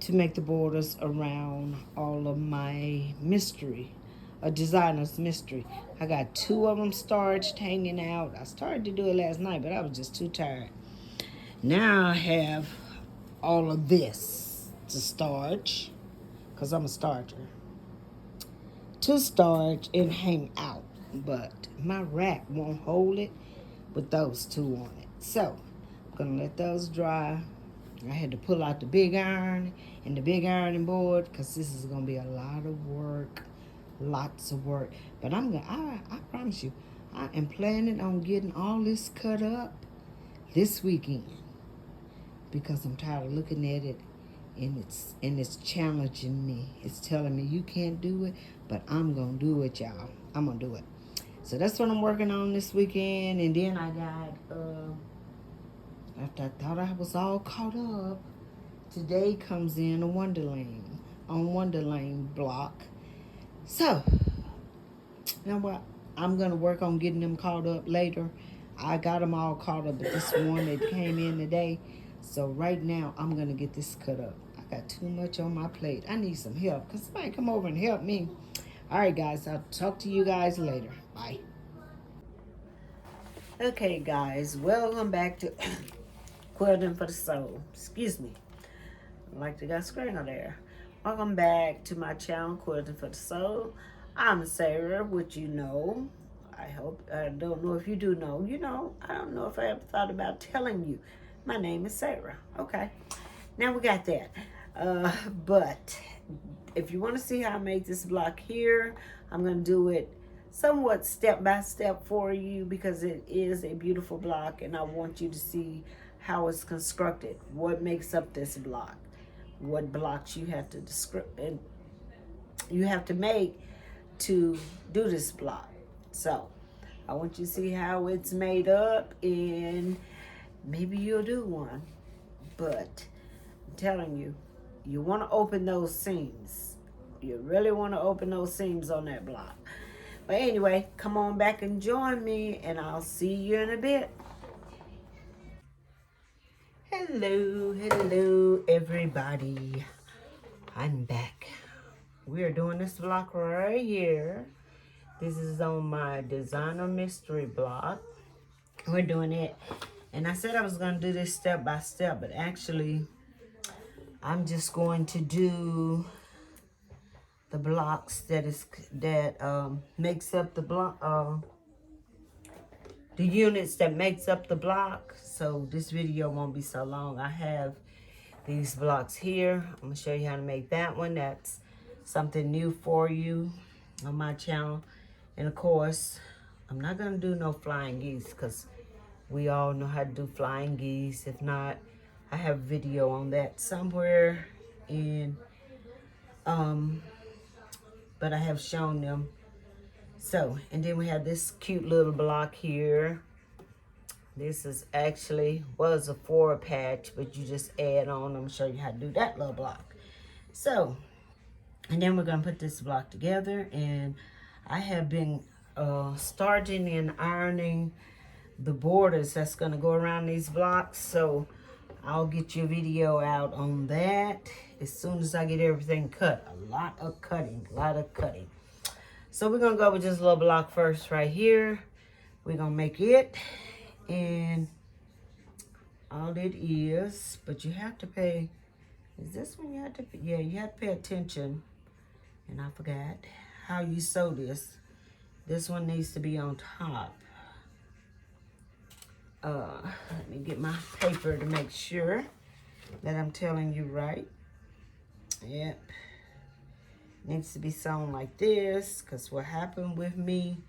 to make the borders around all of my mystery, a designer's mystery. I got 2 of them starched hanging out. I started to do it last night, but I was just too tired. Now I have all of this to starch, because I'm a starcher, to starch and hang out. But my rack won't hold it with those 2 on it. So I'm going to let those dry. I had to pull out the big iron and the big ironing board because this is going to be a lot of work, lots of work. But I promise you, I am planning on getting all this cut up this weekend because I'm tired of looking at it and it's challenging me. It's telling me you can't do it, but I'm going to do it, y'all. I'm going to do it. So that's what I'm working on this weekend. And then I got, after I thought I was all caught up, today comes in a Wonderland, on Wonderland block. So, you know what? I'm going to work on getting them caught up later. I got them all caught up, but this one that came in today. So right now, I'm going to get this cut up. I got too much on my plate. I need some help. Can somebody come over and help me? All right, guys. I'll talk to you guys later. Bye. Okay, guys. Welcome back to Quilting for the Soul. Excuse me. Like the guy screen there. Welcome back to my channel, Quilting for the Soul. I'm Sarah, which you know. I don't know if you do know. You know, I don't know if I ever thought about telling you. My name is Sarah. Okay. Now we got that. But if you want to see how I make this block here, I'm going to do it somewhat step by step for you because it is a beautiful block and I want you to see how it's constructed, what makes up this block, what blocks you have to make to do this block. So I want you to see how it's made up and maybe you'll do one. But I'm telling you, you want to open those seams. You really want to open those seams on that block. But anyway, come on back and join me and I'll see you in a bit. Hello, everybody. I'm back. We're doing this block right here. This is on my designer mystery block. We're doing it. And I said I was going to do this step by step, but actually, I'm just going to do the blocks that makes up the block, the units that makes up the block. So this video won't be so long. I have these blocks here. I'm gonna show you how to make that one. That's something new for you on my channel. And of course, I'm not gonna do no flying geese because we all know how to do flying geese. If not, I have a video on that somewhere in but I have shown them. So, and then we have this cute little block here. This is actually was a 4 patch, but you just add on. I'm gonna show you how to do that little block. So, and then we're gonna put this block together, and I have been starting and ironing the borders that's gonna go around these blocks. So I'll get your video out on that as soon as I get everything cut. A lot of cutting. So we're gonna go with this little block first right here. We're gonna make it, and all it is, but you have to pay, is this one you have to pay? Yeah, you have to pay attention. And I forgot how you sew this. This one needs to be on top. Let me get my paper to make sure that I'm telling you right. Yep. Needs to be sewn like this, because what happened with me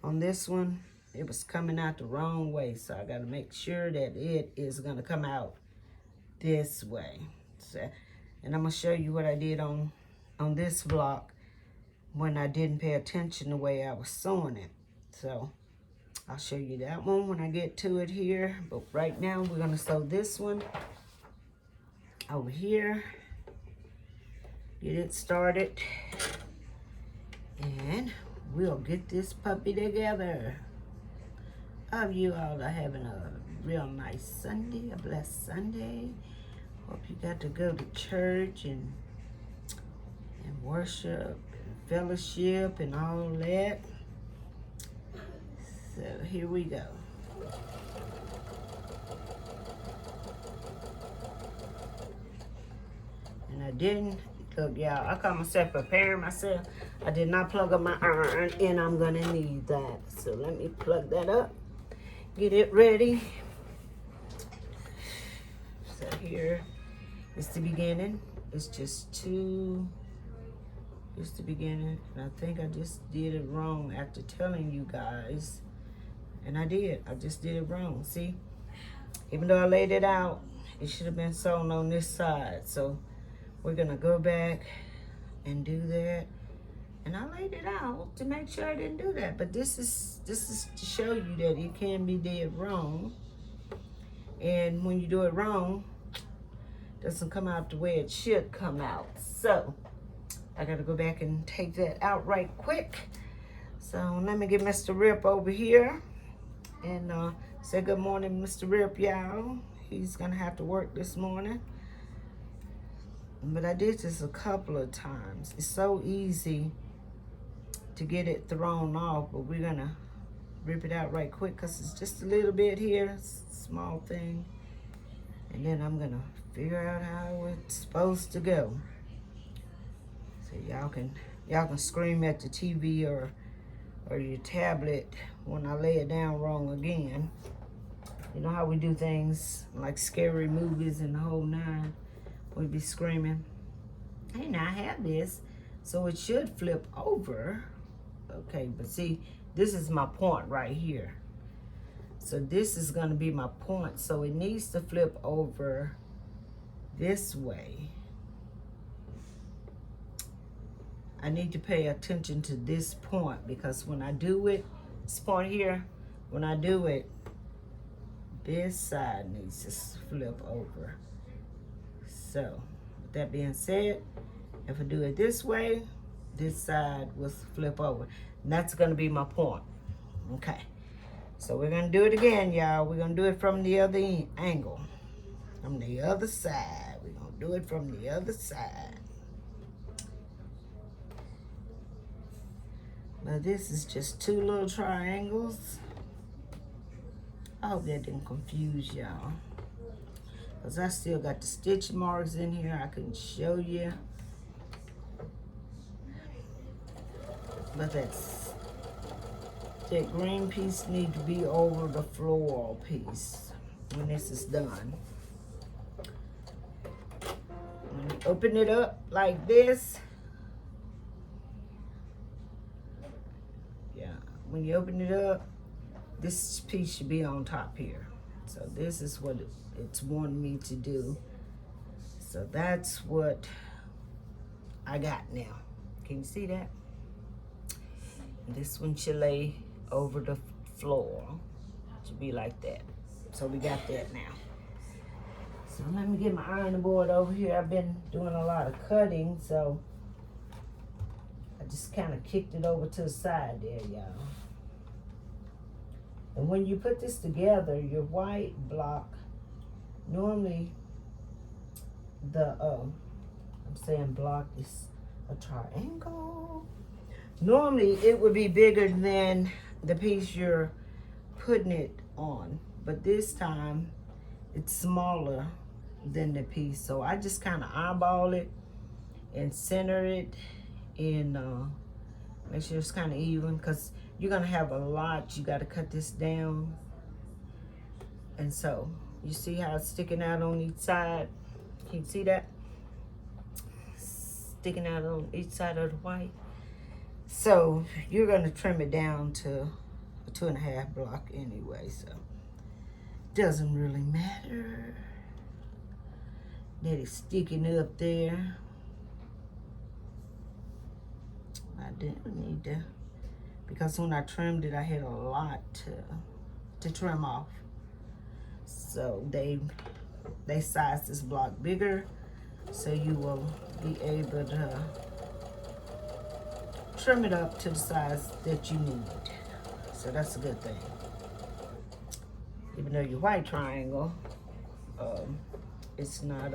on this one, it was coming out the wrong way. So I got to make sure that it is going to come out this way. So, and I'm going to show you what I did on this block when I didn't pay attention the way I was sewing it. So I'll show you that one when I get to it here. But right now we're going to sew this one over here. Get it started. And we'll get this puppy together. Hope you all are having a real nice Sunday, a blessed Sunday. Hope you got to go to church and worship and fellowship and all that. So here we go. And I didn't, look y'all, I call myself preparing myself. I did not plug up my iron, and I'm gonna need that. So let me plug that up, get it ready. So here is the beginning. It's just two, it's the beginning. And I think I just did it wrong after telling you guys. And I did, I just did it wrong. See, even though I laid it out, it should have been sewn on this side. So we're gonna go back and do that. And I laid it out to make sure I didn't do that. But this is to show you that it can be did wrong. And when you do it wrong, it doesn't come out the way it should come out. So I gotta go back and take that out right quick. So let me get Mr. Rip over here and say good morning, Mr. Rip, y'all. He's gonna have to work this morning. But I did this a couple of times. It's so easy to get it thrown off, but we're gonna rip it out right quick because it's just a little bit here, it's a small thing. And then I'm gonna figure out how it's supposed to go. So y'all can scream at the TV or your tablet when I lay it down wrong again. You know how we do things like scary movies and the whole nine. We'd be screaming, hey, now I have this, so it should flip over. Okay, but see, this is my point right here. So this is gonna be my point, so it needs to flip over this way. I need to pay attention to this point because when I do it, this point here, when I do it, this side needs to flip over. So, with that being said, if I do it this way, this side will flip over. And that's gonna be my point. Okay. So we're gonna do it again, y'all. We're gonna do it from the other angle. From the other side. We're gonna do it from the other side. Now this is just two little triangles. I hope that didn't confuse y'all. Because I still got the stitch marks in here. I can show you. But that green piece need to be over the floral piece when this is done. When you open it up like this, yeah, when you open it up, this piece should be on top here. So this is what it's wanting me to do. So that's what I got now. Can you see that? This one should lay over the floor. It should be like that. So we got that now. So let me get my ironing board over here. I've been doing a lot of cutting, so I just kind of kicked it over to the side there, y'all. And when you put this together, your white block, normally I'm saying block is a triangle. Normally it would be bigger than the piece you're putting it on, but this time it's smaller than the piece. So I just kind of eyeball it and center it and make sure it's kind of even, because you're gonna have a lot. You got to cut this down. And so you see how it's sticking out on each side? Can you see that? Sticking out on each side of the white. So you're gonna trim it down to a 2.5 block anyway, so doesn't really matter that it's sticking up there. I didn't need to, because when I trimmed it, I had a lot to trim off. So they sized this block bigger, so you will be able to trim it up to the size that you need. So that's a good thing. Even though your white triangle it's not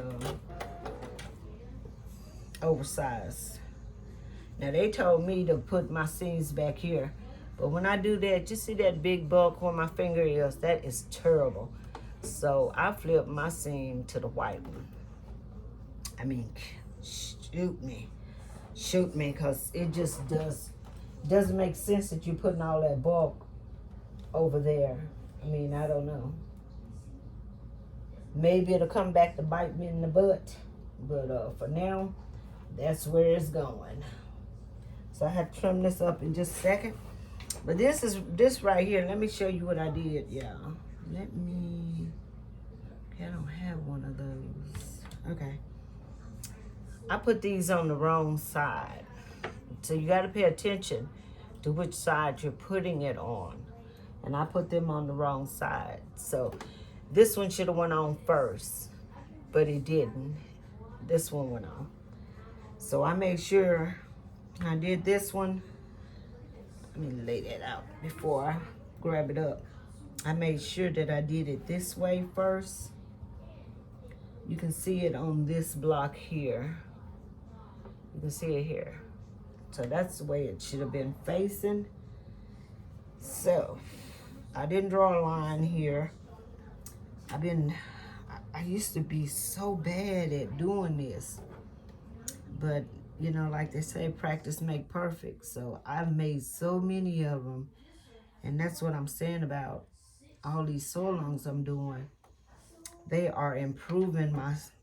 oversized. Now they told me to put my seams back here, but when I do that, you see that big bulk where my finger is? That is terrible. So I flip my seam to the white one. I mean, shoot me, because it just doesn't make sense that you're putting all that bulk over there. I mean, I don't know. Maybe it'll come back to bite me in the butt, but for now, that's where it's going. So I have to trim this up in just a second. But this right here, let me show you what I did, y'all. I don't have one of those. Okay. I put these on the wrong side. So you got to pay attention to which side you're putting it on. And I put them on the wrong side. So this one should have went on first, but it didn't. This one went on. So I made sure I did this one. Let me lay that out before I grab it up. I made sure that I did it this way first. You can see it on this block here. You can see it here. So that's the way it should have been facing. So I didn't draw a line here. I used to be so bad at doing this, but you know, like they say, practice make perfect. So I've made so many of them, and that's what I'm saying about all these sew-alongs I'm doing. They are improving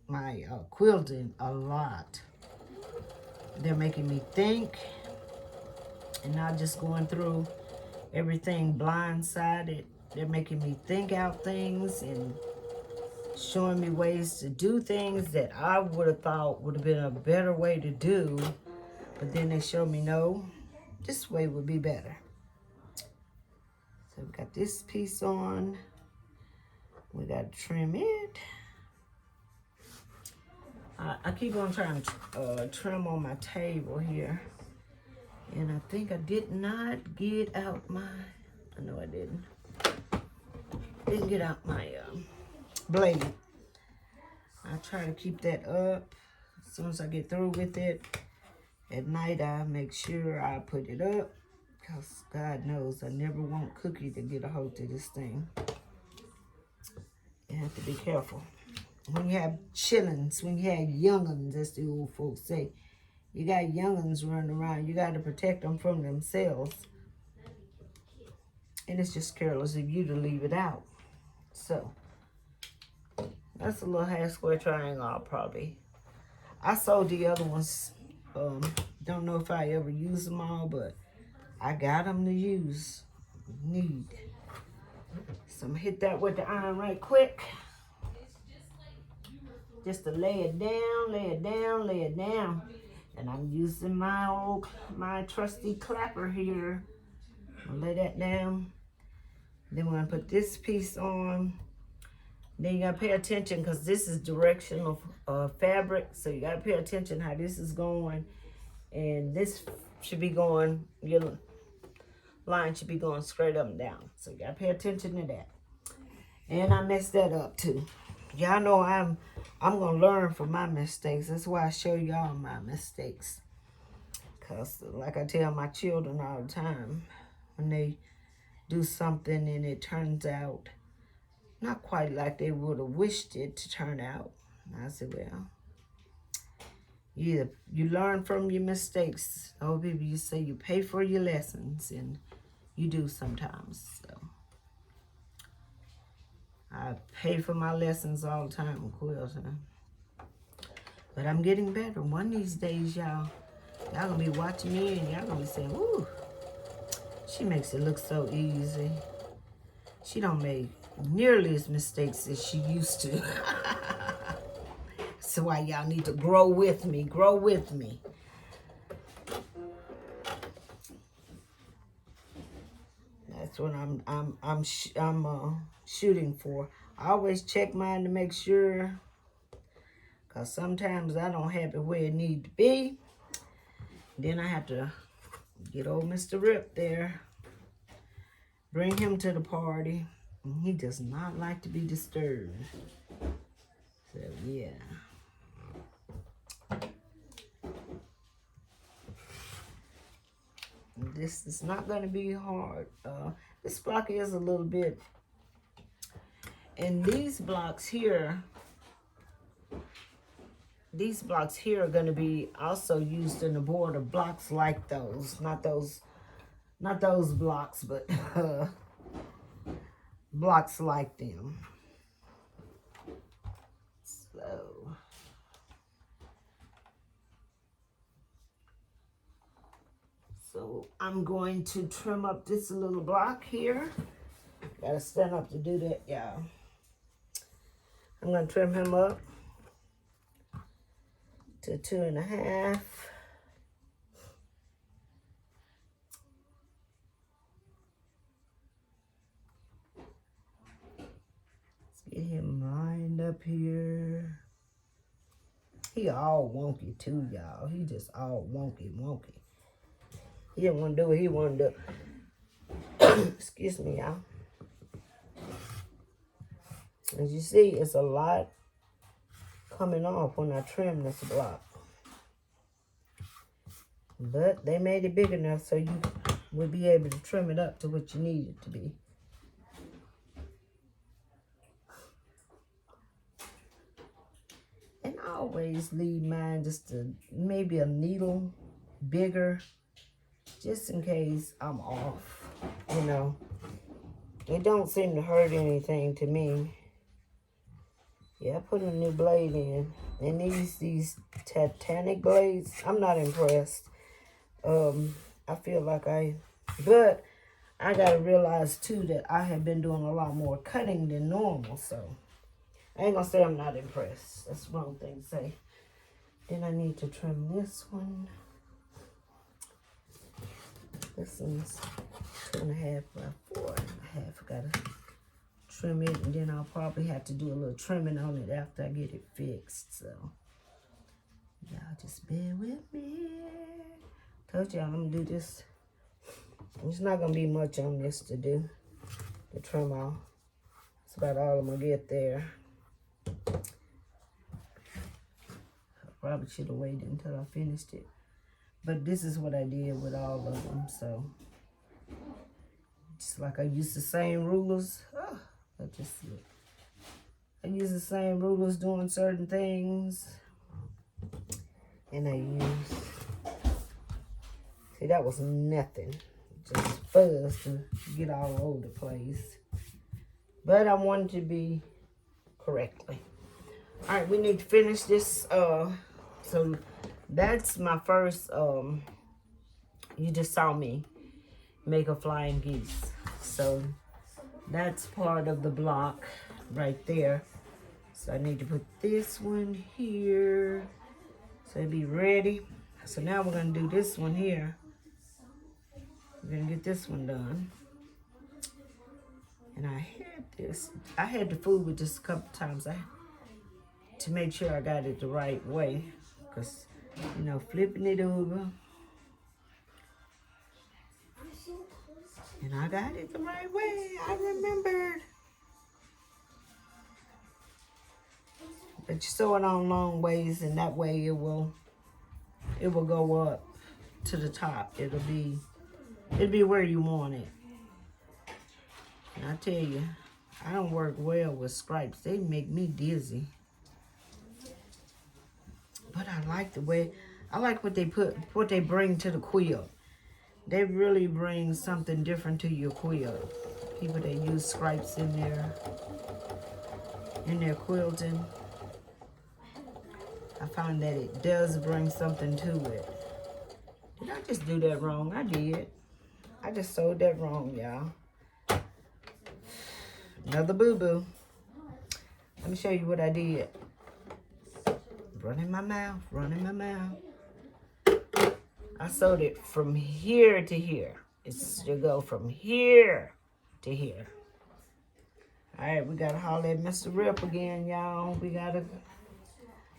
my quilting a lot. They're making me think, and not just going through everything blindsided. They're making me think out things and showing me ways to do things that I would have thought would have been a better way to do. But then they showed me, no, this way would be better. So we got this piece on. We got to trim it. I keep on trying to trim on my table here. And I think I did not get out my, I know I didn't. Didn't get out my blade. I try to keep that up. As soon as I get through with it, at night I make sure I put it up, because God knows I never want Cookie to get a hold of this thing. You have to be careful. When you have chillins, when you have young'uns, as the old folks say, you got young'uns running around, you got to protect them from themselves. And it's just careless of you to leave it out. So that's a little half square triangle probably. I sold the other ones. Don't know if I ever use them all, but I got them to use. Need. So I'm gonna hit that with the iron right quick. Just to lay it down, lay it down, lay it down. And I'm using my trusty clapper here. I'll lay that down. Then we're gonna put this piece on. Then you gotta pay attention, because this is directional fabric. So you gotta pay attention how this is going. And this should be going, your line should be going straight up and down. So you gotta pay attention to that. And I messed that up too. Y'all know I'm gonna learn from my mistakes. That's why I show y'all my mistakes. Because like I tell my children all the time, when they do something and it turns out not quite like they would have wished it to turn out, I said, well, you learn from your mistakes. Old people, you say you pay for your lessons, and you do sometimes. So I pay for my lessons all the time in quilting. But I'm getting better. One of these days, y'all gonna be watching me and y'all gonna be saying, ooh, she makes it look so easy. She don't make nearly as mistakes as she used to. That's why y'all need to grow with me. Grow with me. That's what I'm shooting for. I always check mine to make sure, because sometimes I don't have it where it need to be. Then I have to get old Mr. Rip there, bring him to the party. He does not like to be disturbed. So yeah. This is not going to be hard. This block is a little bit, and these blocks here are going to be also used in the border blocks like those, not those blocks, but blocks like them. So I'm going to trim up this little block here. Gotta stand up to do that, y'all. I'm gonna trim him up to 2.5. Let's get him lined up here. He all wonky too, y'all. He just all wonky. He didn't want to do what he wanted to do. Excuse me, y'all. As you see, it's a lot coming off when I trim this block. But they made it big enough so you will be able to trim it up to what you need it to be. And I always leave mine just maybe a needle bigger, just in case I'm off, you know. It don't seem to hurt anything to me. Yeah, I put a new blade in. And these Titanic blades, I'm not impressed. I feel like but I gotta realize too that I have been doing a lot more cutting than normal, so I ain't gonna say I'm not impressed. That's the wrong thing to say. Then I need to trim this one. This one's 2.5 by 4.5. Gotta trim it, and then I'll probably have to do a little trimming on it after I get it fixed. So y'all just bear with me. Told y'all I'm gonna do this. It's not gonna be much on this to do, to trim off. That's about all I'm gonna get there. I probably should have waited until I finished it. But this is what I did with all of them, so. Just like I use the same rulers. Oh, that's just it. I use the same rulers doing certain things. And I use, see, that was nothing. Just fuzz to get all over the place. But I wanted to be correctly. All right, we need to finish this. So that's my first, you just saw me make a flying geese. So that's part of the block right there. So I need to put this one here. So it'll be ready. So now we're gonna do this one here. We're gonna get this one done. And I had to fool with this a couple times to make sure I got it the right way. Because, you know, flipping it over. And I got it the right way. I remembered. But you sew it on long ways, and that way it will go up to the top. It'll be where you want it. And I tell you, I don't work well with stripes. They make me dizzy. But I like what they bring to the quilt. They really bring something different to your quilt. People that use stripes in their quilting. I find that it does bring something to it. Did I just do that wrong? I did. I just sewed that wrong, y'all. Another boo-boo. Let me show you what I did. Running my mouth. I sewed it from here to here. It should go from here to here. All right, we got to holler at Mr. Rip again, y'all. We got to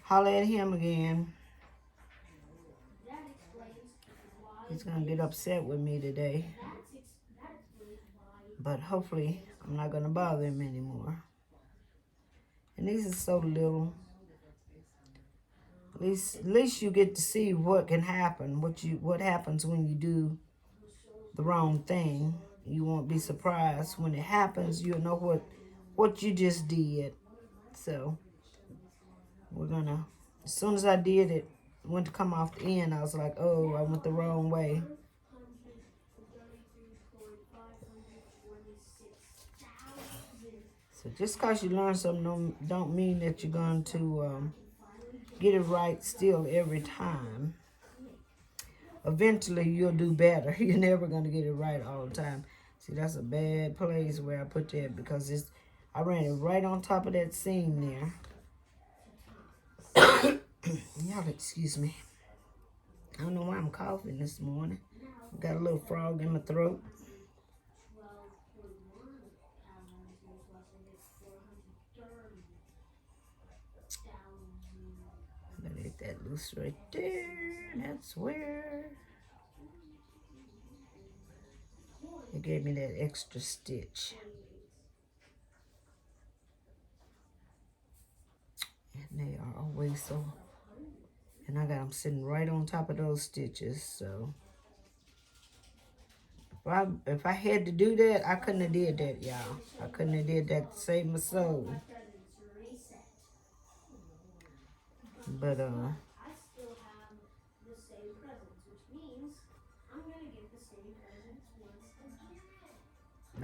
holler at him again. He's going to get upset with me today. But hopefully, I'm not going to bother him anymore. And these are so little. At least you get to see what can happen, what happens when you do the wrong thing. You won't be surprised when it happens. You'll know what you just did. So we're gonna, as soon as I did it, went to come off the end, I was like, oh, I went the wrong way. So just because you learn something don't mean that you're going to get it right still every time. Eventually you'll do better. You're never going to get it right all the time. See, that's a bad place where I put that, because I ran it right on top of that seam there. Y'all excuse me. I don't know why I'm coughing this morning. Got a little frog in my throat. Let that loose right there. That's where it gave me that extra stitch. And they are always so, and I got them sitting right on top of those stitches. So if I had to do that, I couldn't have did that, y'all. I couldn't have did that to save my soul. But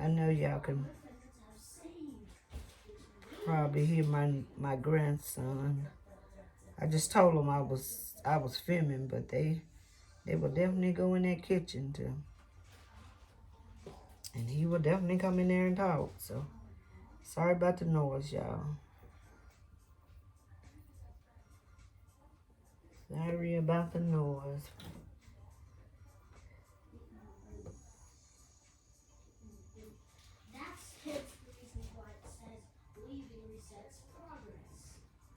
I know y'all can probably hear my grandson. I just told him I was filming, but they will definitely go in that kitchen too. And he will definitely come in there and talk. So sorry about the noise, y'all. Sorry about the noise.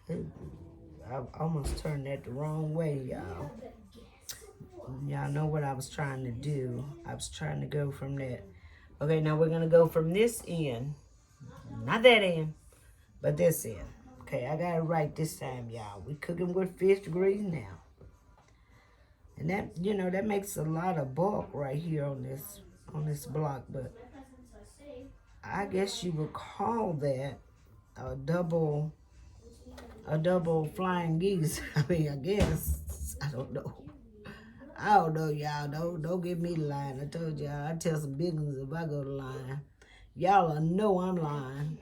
Ooh, I almost turned that the wrong way, y'all. Y'all know what I was trying to do. I was trying to go from that. Okay, now we're going to go from this end. Not that end, but this end. Okay, I got it right this time, y'all. We cooking with 5th degrees now. And that, that makes a lot of bulk right here on this block. But I guess you would call that a double flying geese. I mean, I guess. I don't know. Y'all. Don't give me the line. I told y'all, I tell some big ones if I go to line. Y'all know I'm lying.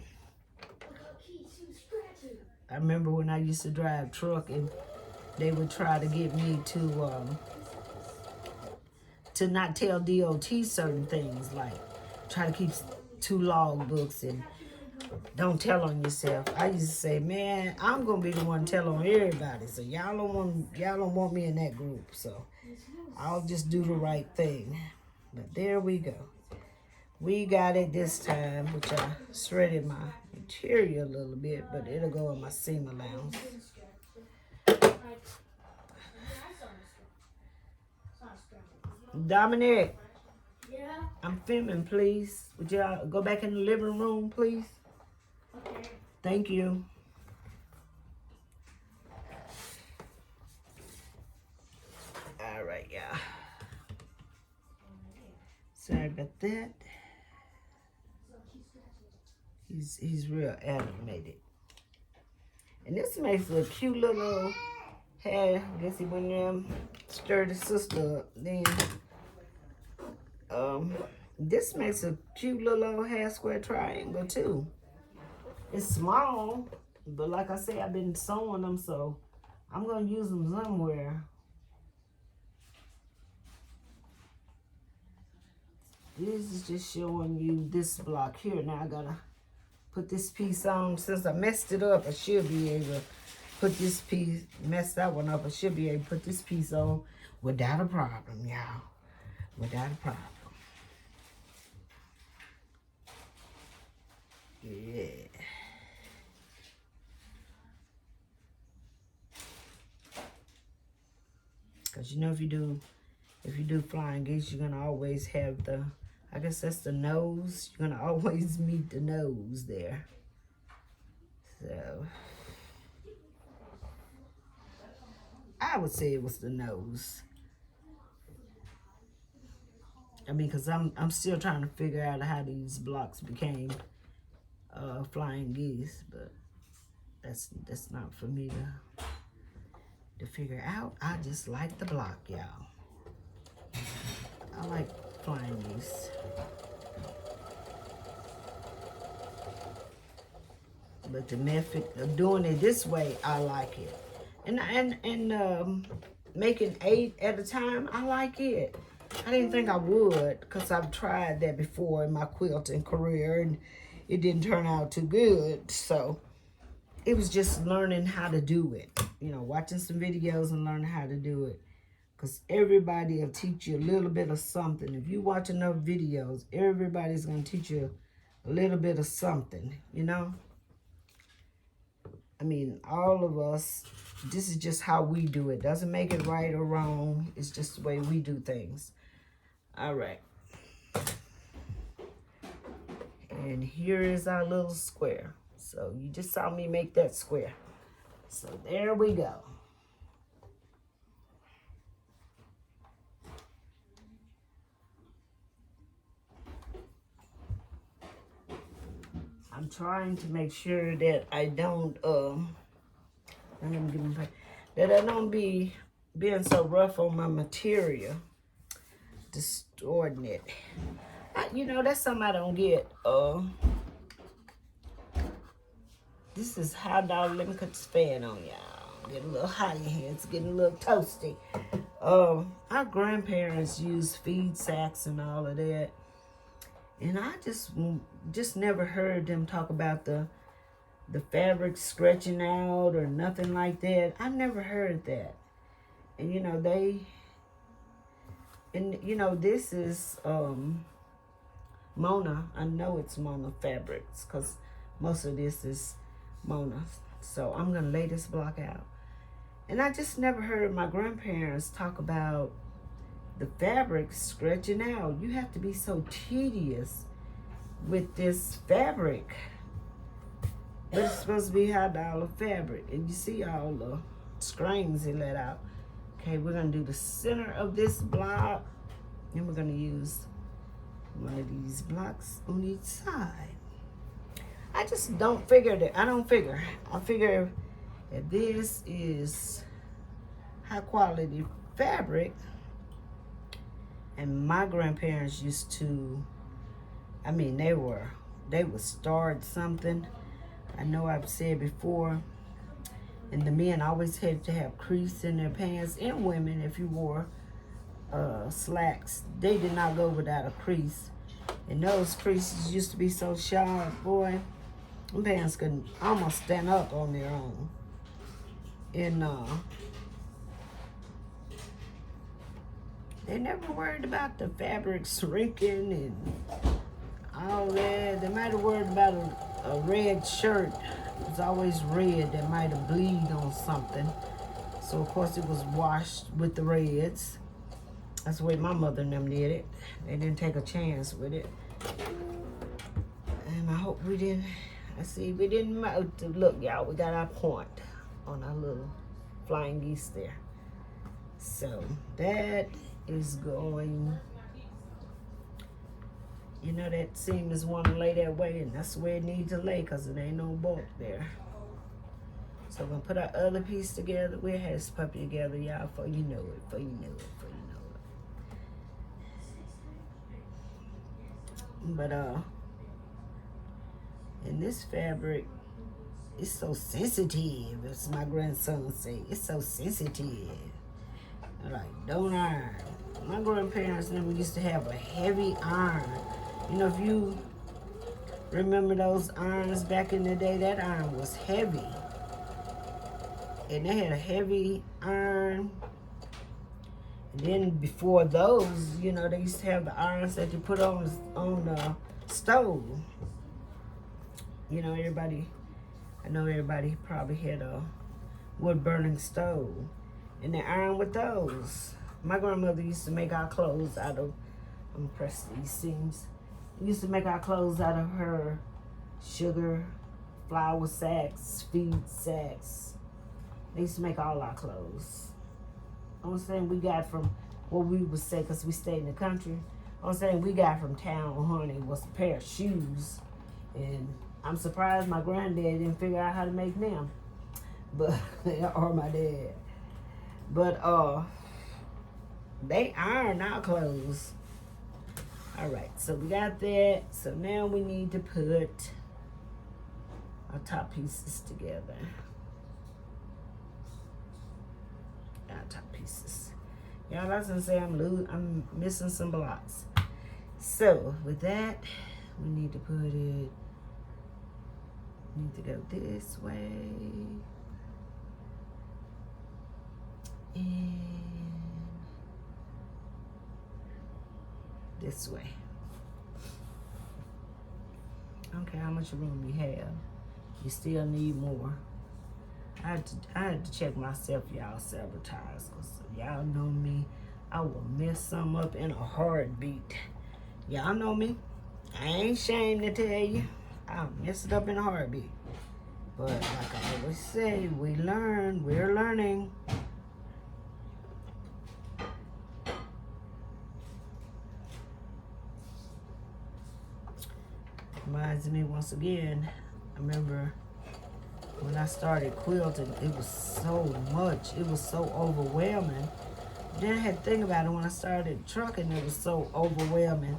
I remember when I used to drive truck and they would try to get me to not tell DOT certain things, like try to keep 2 log books and don't tell on yourself. I used to say, man, I'm gonna be the one to tell on everybody. So y'all don't want me in that group. So I'll just do the right thing. But there we go. We got it this time, which I shredded my material a little bit, but it'll go in my seam allowance. Dominic. Yeah? I'm filming, please. Would y'all go back in the living room, please? Okay. Thank you. All right, yeah. Sorry about that. He's real animated. And this makes a cute little hair. I guess he went there and stirred his sister up. Then this makes a cute little hair square triangle too. It's small, but like I said, I've been sewing them, so I'm gonna use them somewhere. This is just showing you this block here. Now I gotta put this piece on. Since I messed it up, I should be able to put this piece, mess that one up, I should be able to put this piece on without a problem, y'all. Without a problem. Yeah. Cause if you do flying geese, you're gonna always have I guess that's the nose. You're gonna always meet the nose there. So I would say it was the nose. I mean, because I'm still trying to figure out how these blocks became flying geese, but that's not for me to figure out. I just like the block, y'all. I like flying geese. But the method of doing it this way, I like it. And making 8 at a time, I like it. I didn't think I would, because I've tried that before in my quilting career, and it didn't turn out too good. So it was just learning how to do it. You know, watching some videos and learning how to do it. Because everybody will teach you a little bit of something. If you watch enough videos, everybody's going to teach you a little bit of something, you know? I mean, all of us, this is just how we do it. Doesn't make it right or wrong. It's just the way we do things. All right. And here is our little square. So you just saw me make that square. So there we go. I'm trying to make sure that I don't, that I don't be being so rough on my material, distorting it. You know, that's something I don't get. This is hot dog. Let me cut this fan on, y'all. Get a little hot in here. It's getting a little toasty. Our grandparents used feed sacks and all of that. And I just never heard them talk about the fabric stretching out or nothing like that. I never heard that. And you know, this is Mona. I know it's Mona Fabrics because most of this is Mona. So I'm gonna lay this block out. And I just never heard my grandparents talk about the fabric stretching out. You have to be so tedious with this fabric. But it's supposed to be $1 fabric. And you see all the strings it let out. Okay, we're going to do the center of this block. And we're going to use one of these blocks on each side. I just don't figure that. I don't figure. I figure if this is high quality fabric, and my grandparents used to, I mean, they would start something. I know I've said before, and the men always had to have crease in their pants, and women, if you wore slacks, they did not go without a crease. And those creases used to be so sharp, boy, them pants could almost stand up on their own. And they never worried about the fabric shrinking and all that. They might have worried about a red shirt. It was always red that might have bleed on something. So, of course, it was washed with the reds. That's the way my mother and them did it. They didn't take a chance with it. And I hope we didn't, look, y'all, we got our point on our little flying geese there. So, that is going, you know, that seam is want to lay that way, and that's where it needs to lay because it ain't no bulk there. So we're going to put our other piece together. We'll have this puppy together, y'all, before you know it, before you know it, before you know it. But, and this fabric, it's so sensitive, as my grandson say. It's so sensitive. Like, don't iron. My grandparents never used to have a heavy iron. You know, if you remember those irons back in the day, that iron was heavy. And they had a heavy iron. And then before those, you know, they used to have the irons that you put on the stove. You know, I know everybody probably had a wood-burning stove. And they iron with those. My grandmother used to make our clothes out of, I'm gonna press these seams. We used to make our clothes out of her sugar flour sacks, feed sacks. They used to make all our clothes. I'm saying we got from what we would say, because we stayed in the country. I'm saying we got from town, honey, was a pair of shoes. And I'm surprised my granddad didn't figure out how to make them. But, or my dad. But, they iron our clothes. All right, so we got that. So now we need to put our top pieces together. Our top pieces. Y'all, I was gonna say I'm missing some blocks. So with that, we need to put it. Need to go this way and this way. I don't care how much room you have, you still need more. I had to check myself, y'all, several times, because y'all know me. I will mess some up in a heartbeat. Y'all know me. I ain't ashamed to tell you. I'll mess it up in a heartbeat. But like I always say, we learn. We're learning. Reminds me once again, I remember when I started quilting, it was so much. It was so overwhelming. Then I had to think about it. When I started trucking, it was so overwhelming.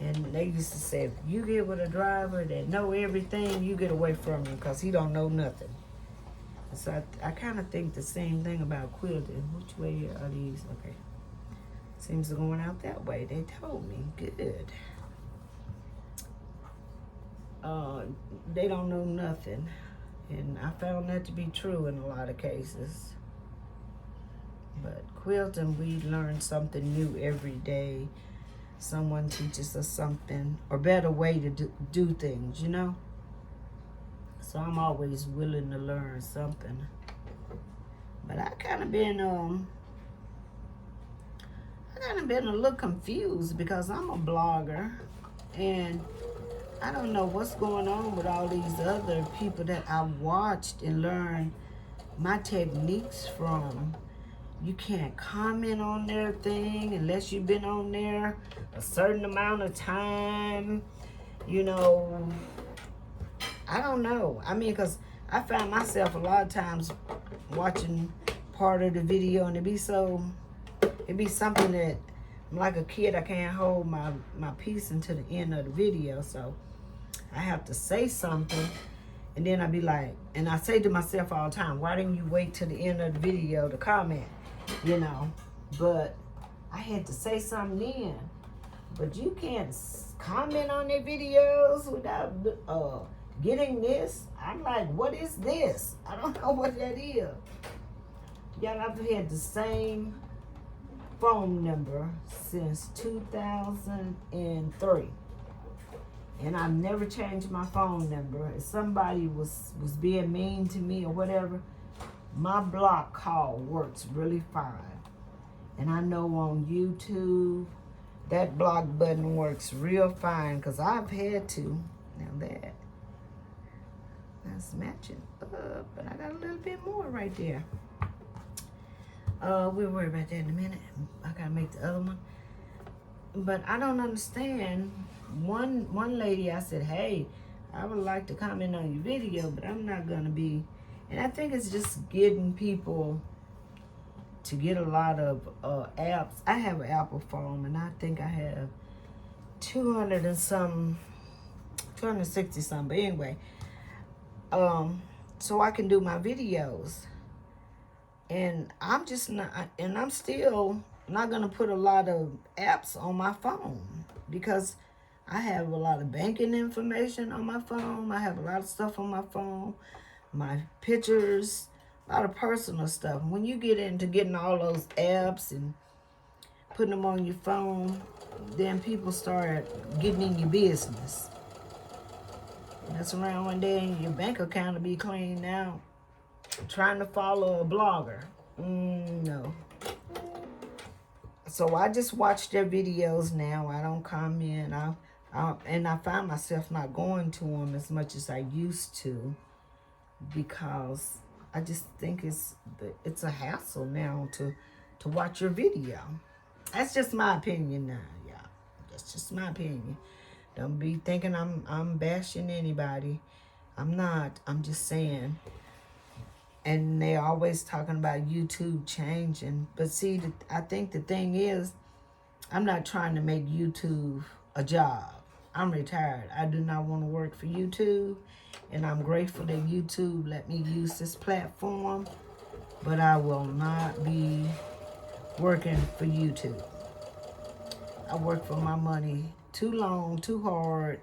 And they used to say, if you get with a driver that know everything, you get away from him because he don't know nothing. So I kind of think the same thing about quilting. Which way are these? Okay. Seems they're going out that way. They told me. Good. They don't know nothing. And I found that to be true in a lot of cases. But quilting, we learn something new every day. Someone teaches us something, or better way to do things, you know? So I'm always willing to learn something. But I kind of been a little confused because I'm a blogger and I don't know what's going on with all these other people that I watched and learned my techniques from. You can't comment on their thing unless you've been on there a certain amount of time. You know, I don't know. I mean, because I find myself a lot of times watching part of the video and it'd be something that I'm like a kid. I can't hold my piece until the end of the video. So I have to say something. And then I'd be like, and I say to myself all the time, why didn't you wait till the end of the video to comment? You know, but I had to say something then. But you can't comment on their videos without getting this. I'm like, what is this? I don't know what that is. Y'all, I've had the same phone number since 2003. And I've never changed my phone number. If somebody was being mean to me or whatever, my block call works really fine. And I know on YouTube, that block button works real fine because I've had to. Now that's matching up, but I got a little bit more right there. We'll worry about that in a minute. I gotta make the other one. But I don't understand. One lady, I said, hey, I would like to comment on your video, but I'm not gonna be. And I think it's just getting people to get a lot of apps. I have an Apple phone, and I think I have 260 something. But anyway, so I can do my videos. And I'm just not, and I'm still not gonna put a lot of apps on my phone because I have a lot of banking information on my phone. I have a lot of stuff on my phone. My pictures, a lot of personal stuff. When you get into getting all those apps and putting them on your phone, then people start getting in your business. That's around one day and your bank account will be cleaned out. Trying to follow a blogger. No. So I just watch their videos now. I don't comment. I And I find myself not going to them as much as I used to because I just think it's a hassle now to watch your video. That's just my opinion now, y'all. That's just my opinion. Don't be thinking I'm bashing anybody. I'm not. I'm just saying. And they're always talking about YouTube changing. But see, I think the thing is, I'm not trying to make YouTube a job. I'm retired. I do not want to work for YouTube. And I'm grateful that YouTube let me use this platform. But I will not be working for YouTube. I work for my money too long, too hard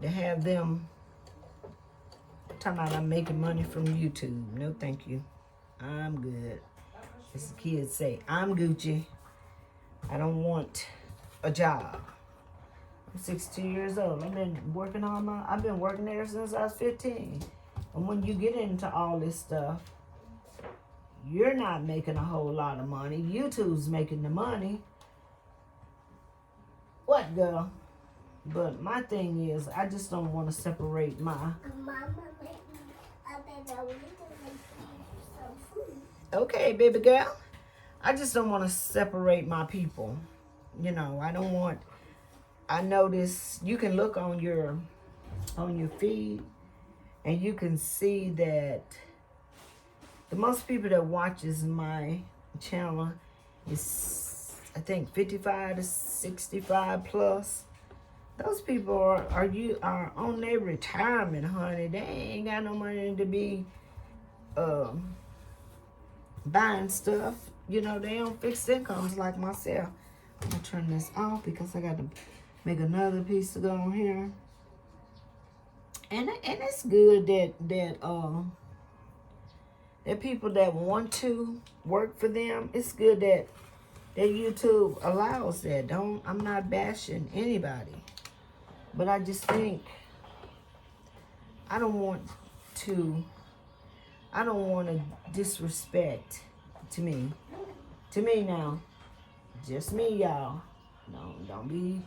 to have them talking about I'm making money from YouTube. No, thank you. I'm good. As the kids say, I'm Gucci. I don't want a job. I'm 62 years old. I've been working there since I was 15. And when you get into all this stuff, you're not making a whole lot of money. YouTube's making the money. What, girl? But my thing is, I just don't want to separate my... Okay, baby girl. I just don't want to separate my people. You know, I don't want... I notice you can look on your feed and you can see that the most people that watches my channel is, I think, 55 to 65 plus. Those people are on their retirement, honey. They ain't got no money to be buying stuff. You know, they on fixed incomes like myself. I'm gonna turn this off because I got to make another piece to go on here. And it's good that people that want to work for them, it's good that YouTube allows that. I'm not bashing anybody. But I just think I don't want to disrespect to me now. Just me, y'all. No, don't be.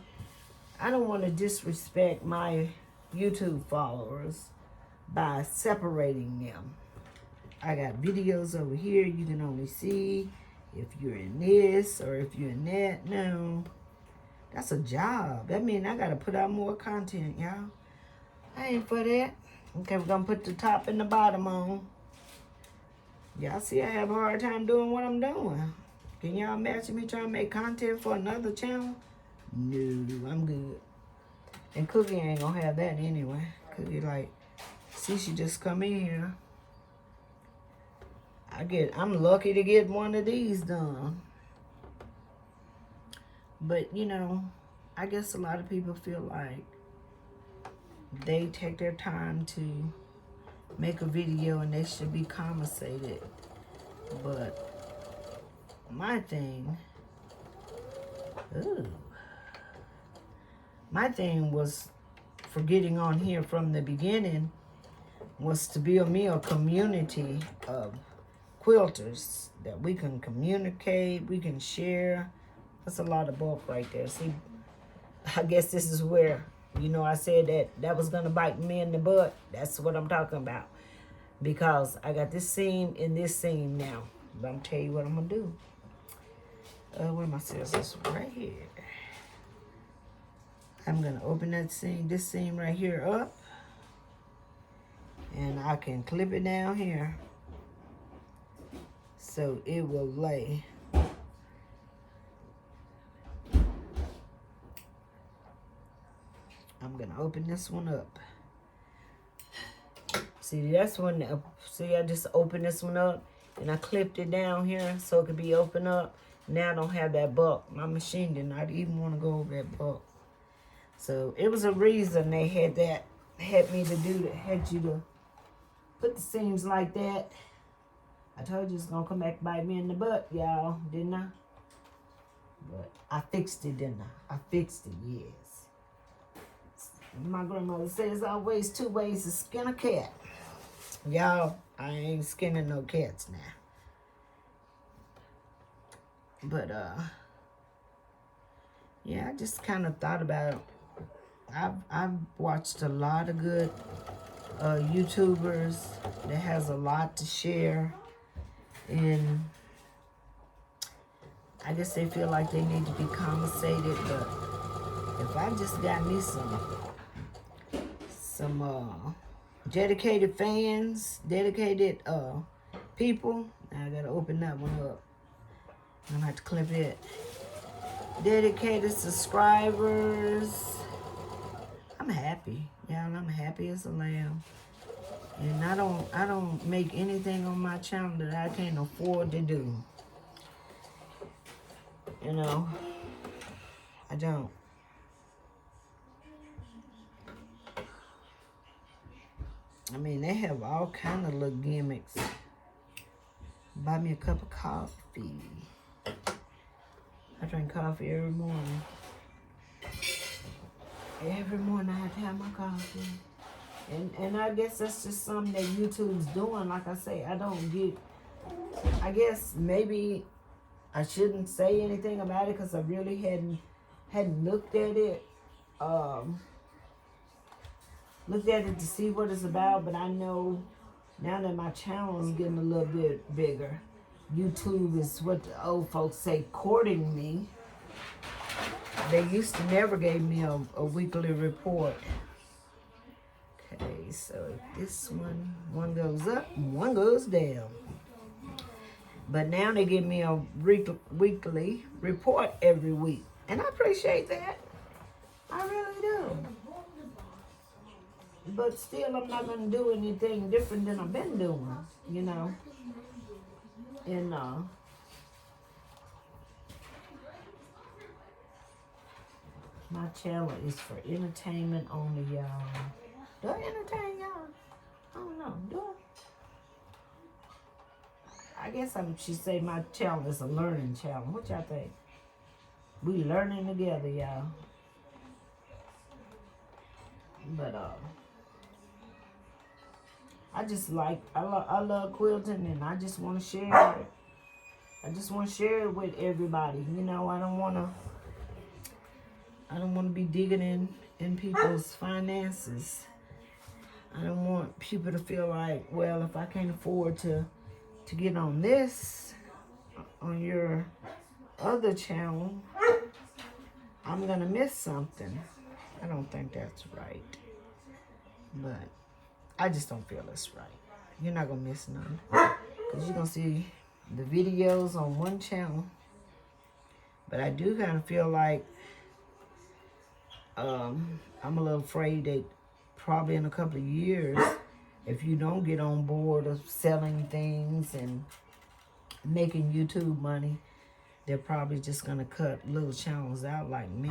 I don't want to disrespect my YouTube followers by separating them. I got videos over here you can only see if you're in this or if you're in that. No, that's a job. That means I got to put out more content, y'all. I ain't for that. Okay, we're going to put the top and the bottom on. Y'all see I have a hard time doing what I'm doing. Can y'all imagine me trying to make content for another channel? No, I'm good. And Cookie ain't gonna have that anyway. Cookie like, see, she just come in here. I'm lucky to get one of these done. But, you know, I guess a lot of people feel like they take their time to make a video and they should be compensated. But my thing was, for getting on here from the beginning, was to build me a community of quilters that we can communicate, we can share. That's a lot of bulk right there. See, I guess this is where, you know, I said that was going to bite me in the butt. That's what I'm talking about. Because I got this seam and this seam now. But I'm tell you what I'm going to do. Where my scissors? Right here. I'm going to open that seam, this seam right here up. And I can clip it down here. So it will lay. I'm going to open this one up. See, that's one. See, I just opened this one up. And I clipped it down here so it could be opened up. Now I don't have that bulk. My machine did not even want to go over that bulk. So it was a reason they had me to do that, had you to put the seams like that. I told you it's gonna come back bite me in the butt, y'all, didn't I? But I fixed it, didn't I? I fixed it, yes. My grandmother says there's always two ways to skin a cat. Y'all, I ain't skinning no cats now. But yeah, I just kind of thought about I've watched a lot of good YouTubers that has a lot to share, and I guess they feel like they need to be compensated. But if I just got me some dedicated fans, dedicated people, now I gotta open that one up. I'm gonna have to clip it. Dedicated subscribers. I'm happy, y'all. I'm happy as a lamb. And I don't make anything on my channel that I can't afford to do. You know, I don't. I mean, they have all kind of little gimmicks. Buy me a cup of coffee. I drink coffee every morning. Every morning I have to have my coffee. And I guess that's just something that YouTube's doing. Like I say, I guess maybe I shouldn't say anything about it because I really hadn't looked at it. Looked at it to see what it's about, but I know now that my channel is getting a little bit bigger, YouTube is what the old folks say, courting me. They used to never gave me a weekly report. Okay, so this one goes up and one goes down. But now they give me a weekly report every week. And I appreciate that. I really do. But still, I'm not going to do anything different than I've been doing, you know. And, my channel is for entertainment only, y'all. Do I entertain y'all? I don't know. Do I? I guess I should say my channel is a learning channel. What y'all think? We learning together, y'all. But, I just like, I love quilting, and I just want to share it. I just want to share it with everybody. You know, I don't want to be digging in people's finances. I don't want people to feel like, well, if I can't afford to get on this, on your other channel, I'm going to miss something. I don't think that's right. But I just don't feel it's right. You're not going to miss none. Because you're going to see the videos on one channel. But I do kind of feel like I'm a little afraid that probably in a couple of years, if you don't get on board of selling things and making YouTube money, they're probably just going to cut little channels out like me.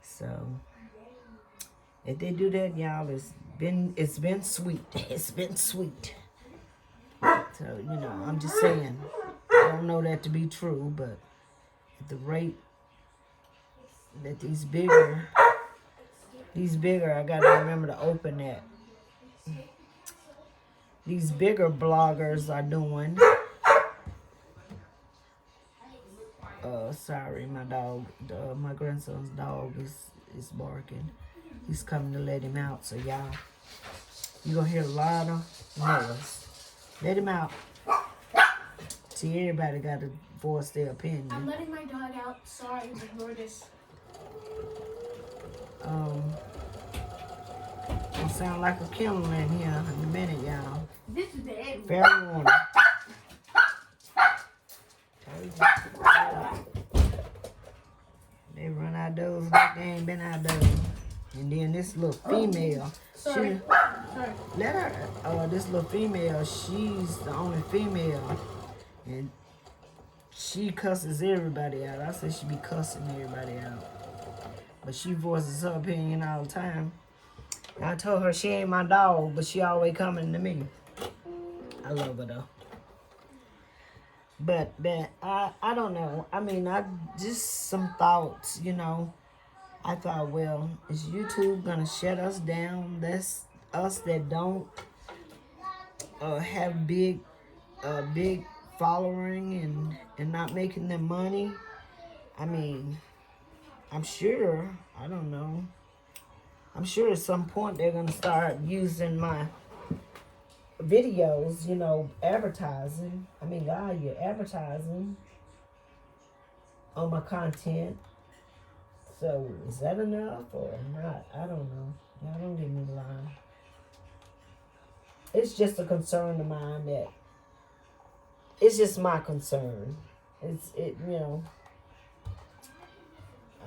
So if they do that, y'all, it's been sweet. It's been sweet. So, you know, I'm just saying, I don't know that to be true, but at the rate that these bigger, I gotta remember to open that. These bigger bloggers are doing. Sorry, my dog, my grandson's dog is barking. He's coming to let him out. So y'all, you're gonna hear a lot of noise. Let him out. See, everybody got to voice their opinion. I'm letting my dog out. Sorry, ignore this. It'll sound like a kennel in here in a minute, y'all. This is the end. Fair warning. They run outdoors like they ain't been outdoors. And then this little female. Sorry. Let her, this little female, she's the only female. And she cusses everybody out. I said she be cussing everybody out. But she voices her opinion all the time. I told her she ain't my dog, but she always coming to me. I love her though. But I don't know. I mean, I just some thoughts, you know. I thought, well, is YouTube gonna shut us down? That's us that don't have big following and not making them money. I mean, I'm sure. I don't know. I'm sure at some point they're gonna start using my videos, you know, advertising. I mean, God, you're advertising on my content. So is that enough or not? I don't know. Y'all don't get me lying. It's just a concern of mine that it's just my concern. You know,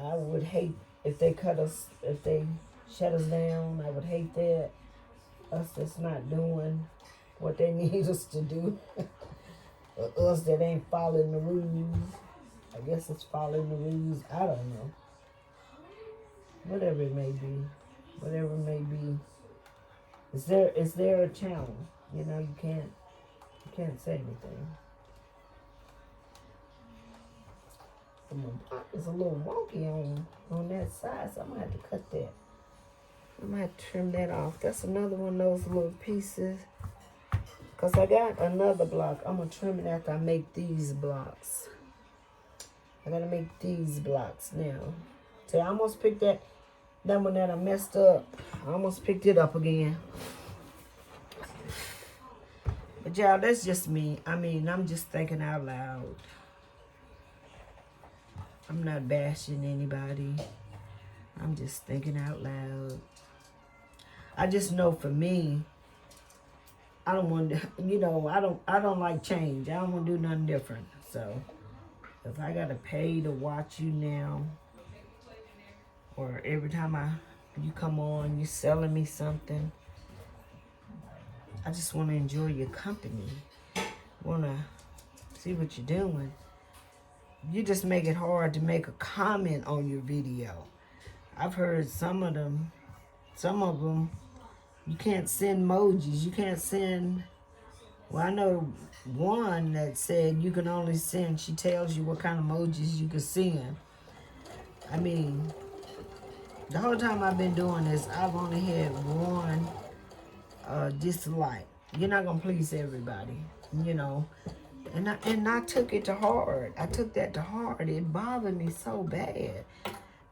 I would hate if they shut us down. I would hate that. Us that's not doing what they need us to do. Or us that ain't following the rules. I guess it's following the rules. I don't know. Whatever it may be. Whatever it may be. Is there a channel? You know, you can't say anything. It's a little wonky on that side, so I'm gonna have to cut that. I'm gonna have to trim that off. That's another one of those little pieces. Cause I got another block. I'm gonna trim it after I make these blocks. I gotta make these blocks now. So I almost picked that one that I messed up. I almost picked it up again. But y'all, that's just me. I mean, I'm just thinking out loud. I'm not bashing anybody. I'm just thinking out loud. I just know for me, I don't want to, you know, I don't like change. I don't want to do nothing different. So if I gotta pay to watch you now, or every time you come on, you selling me something, I just want to enjoy your company. Want to see what you're doing. You just make it hard to make a comment on your video. I've heard some of them, you can't send emojis. You can't send, well, I know one that said you can only send, she tells you what kind of emojis you can send. I mean, the whole time I've been doing this, I've only had one dislike. You're not going to please everybody, you know. And I took it to heart. I took that to heart. It bothered me so bad.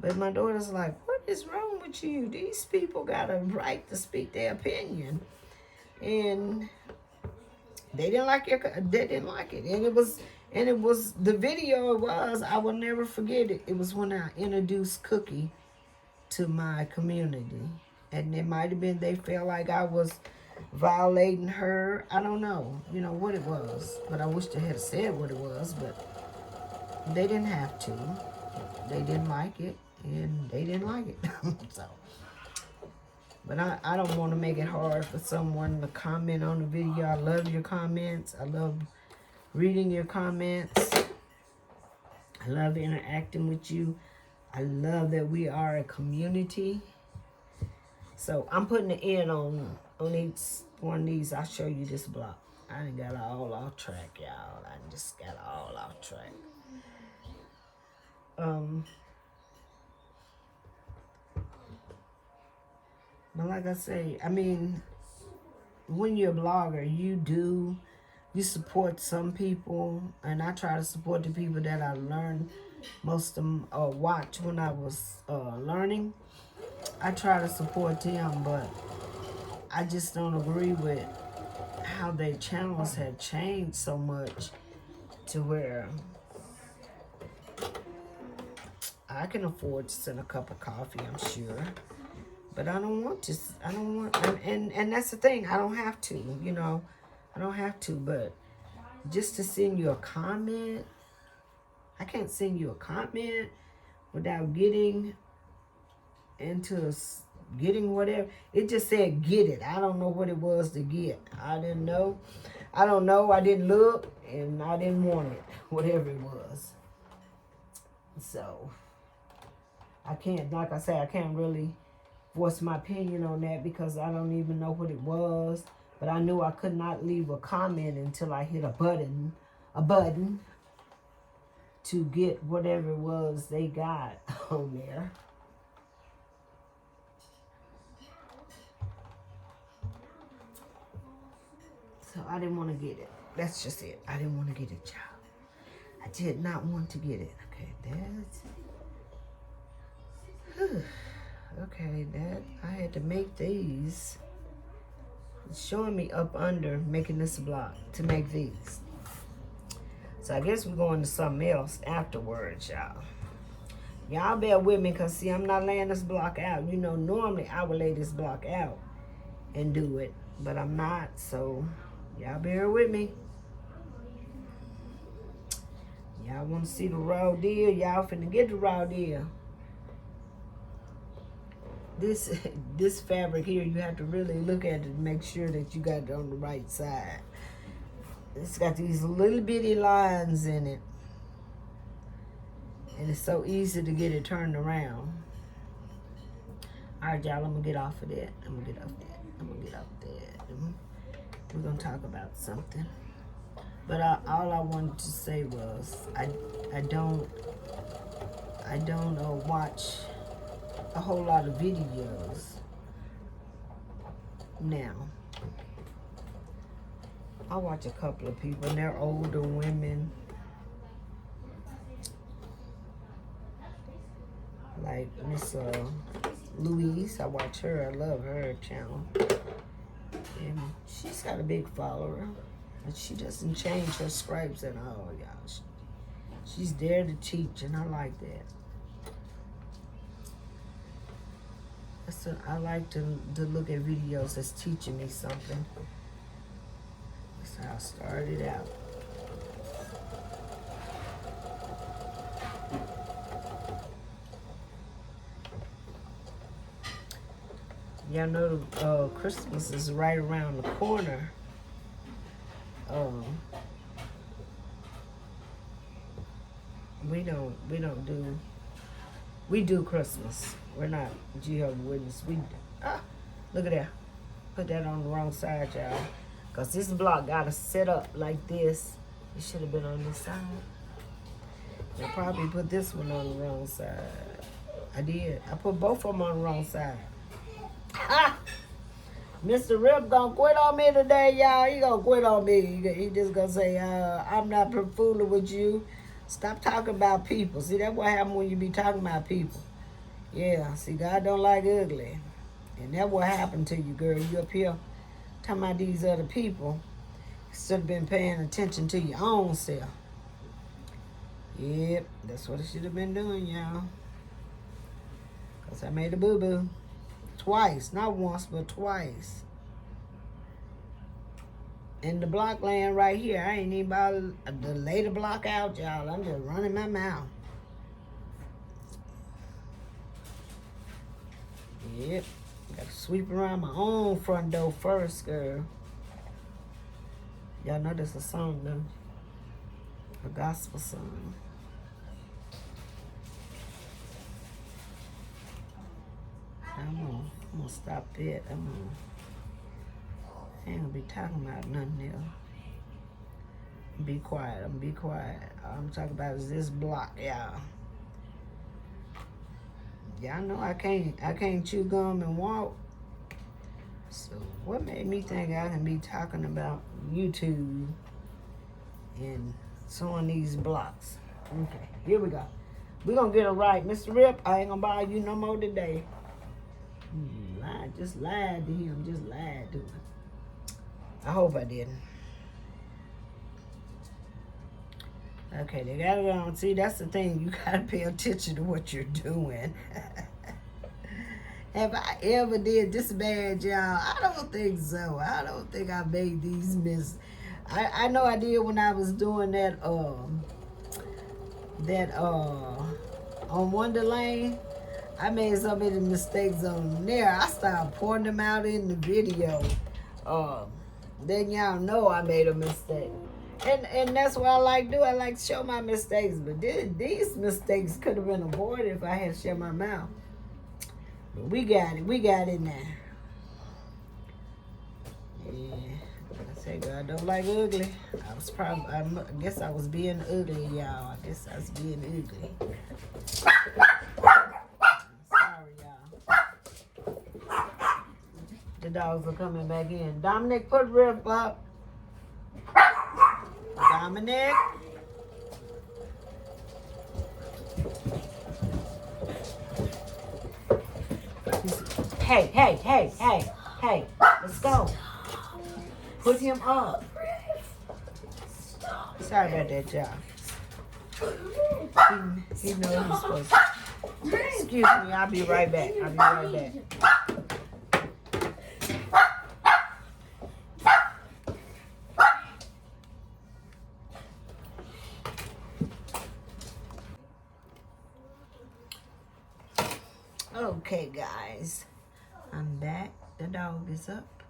But my daughter's like, what is wrong with you? These people got a right to speak their opinion. And they didn't like it. They didn't like it. And it was the video was, I will never forget it. It was when I introduced Cookie to my community. And it might have been they felt like I was violating her. I don't know, you know, what it was. But I wish they had said what it was, but they didn't have to. They didn't like it, and they didn't like it. So, but I don't want to make it hard for someone to comment on the video. I love your comments. I love reading your comments. I love interacting with you. I love that we are a community. So I'm putting the end on each one of these. I'll show you this block. I done got all off track, y'all. I just got all off track. But like I say, I mean, when you're a blogger, you support some people, and I try to support the people that I learned most of them watch when I was learning. I try to support them, but I just don't agree with how their channels have changed so much to where I can afford to send a cup of coffee, I'm sure. But I don't want to, and that's the thing, I don't have to, you know. I don't have to, but just to send you a comment, I can't send you a comment without getting into getting whatever. It just said get it. I don't know what it was to get. I didn't know. I don't know. I didn't look, and I didn't want it, whatever it was. So I can't, like I say, I can't really voice my opinion on that because I don't even know what it was. But I knew I could not leave a comment until I hit a button to get whatever it was they got on there. So I didn't want to get it. That's just it. I didn't want to get it, child. I did not want to get it. Okay, that's... Okay, that I had to make these. It's showing me up under making this block to make these. So I guess we're going to something else afterwards, y'all. Y'all bear with me, because see, I'm not laying this block out. You know, normally I would lay this block out and do it, but I'm not, so y'all bear with me. Y'all want to see the raw deal? Y'all finna get the raw deal. This fabric here, you have to really look at it and make sure that you got it on the right side. It's got these little bitty lines in it. And it's so easy to get it turned around. All right, y'all, I'm going to get off of that. I'm going to get off that. We're going to talk about something. But all I wanted to say was I don't watch a whole lot of videos now. I watch a couple of people, and they're older women. Like Miss Louise, I watch her. I love her channel. And she's got a big follower. But she doesn't change her scripts at all, y'all. She's there to teach, and I like that. I like to look at videos that's teaching me something. That's how I started out. Y'all know Christmas is right around the corner. We do Christmas. We're not Jehovah's Witness. Look at that. Put that on the wrong side, y'all. Because this block got to set up like this. It should have been on this side. I probably put this one on the wrong side. I did. I put both of them on the wrong side. Mr. Rip gonna quit on me today, y'all. He gonna quit on me. He just gonna say, I'm not fooling with you. Stop talking about people. See, that's what happens when you be talking about people. Yeah, see, God don't like ugly. And that's what happened to you, girl. You up here talking about these other people instead of been paying attention to your own self. Yep, that's what I should have been doing, y'all. Because I made a boo-boo. Twice. Not once, but twice. And the block laying right here. I ain't even about to lay the block out, y'all. I'm just running my mouth. Yep. Gotta sweep around my own front door first, girl. Y'all know this a song, though. A gospel song. I'm gonna stop it. I ain't gonna be talking about nothing else. Be quiet. I'm gonna be quiet. All I'm talking about is this block, y'all. Y'all know I can't chew gum and walk. So what made me think I can be talking about YouTube and showing these blocks? Okay, here we go. We're gonna get it right. Mr. Rip, I ain't gonna bother you no more today. Just lied to him. Just lied to him. I hope I didn't. Okay, they got it on. See, that's the thing. You gotta pay attention to what you're doing. Have I ever did this bad, y'all? I don't think so. I don't think I made these mistakes. I know I did when I was doing that on Wonderland. I made so many mistakes on there. I started pointing them out in the video. Then y'all know I made a mistake. And that's what I like to do. I like to show my mistakes. But these mistakes could have been avoided if I had shut my mouth. But we got it. We got it now. Yeah. I say God don't like ugly. I guess I was being ugly, y'all. I guess I was being ugly. The dogs are coming back in. Dominic, put Rip up. Dominic. Hey. Let's go. Put him up. Sorry about that, y'all. He knows he's supposed to. Excuse me, I'll be right back. Okay, guys. I'm back. The dog is up.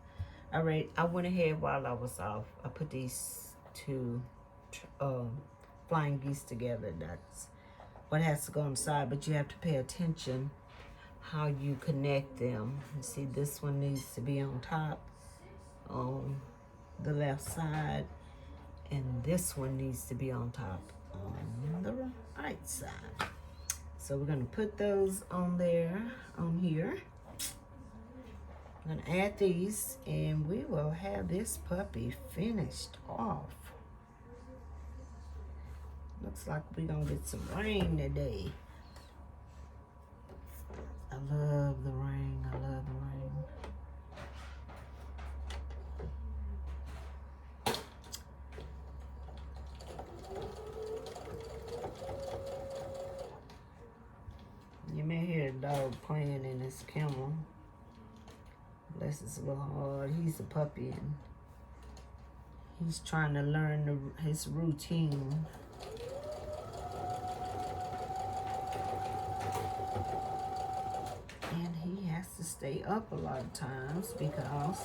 I went ahead while I was off. I put these two flying geese together. That's what has to go on the side, but you have to pay attention how you connect them. You see, this one needs to be on top on the left side, and this one needs to be on top on the right side. So we're going to put those on there, on here. I'm going to add these, and we will have this puppy finished off. Looks like we're going to get some rain today. I love the rain. You may hear a dog playing in his kennel. Bless his little heart. He's a puppy and he's trying to learn his routine. And he has to stay up a lot of times because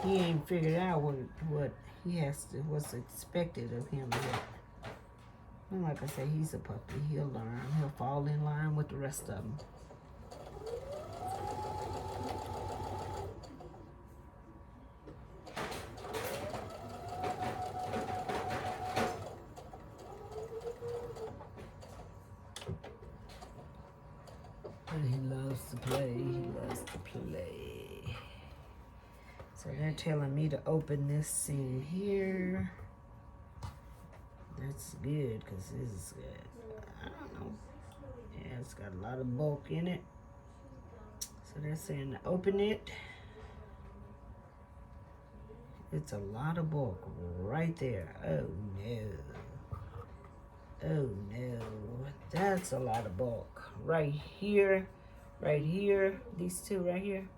he ain't figured out what's expected of him yet. And like I say, he's a puppy. He'll learn. He'll fall in line with the rest of them. And he loves to play. So they're telling me to open this scene here. That's good, because this is good. I don't know. Yeah, it's got a lot of bulk in it. So they're saying to open it. It's a lot of bulk right there. Oh no. That's a lot of bulk. Right here. These two right here.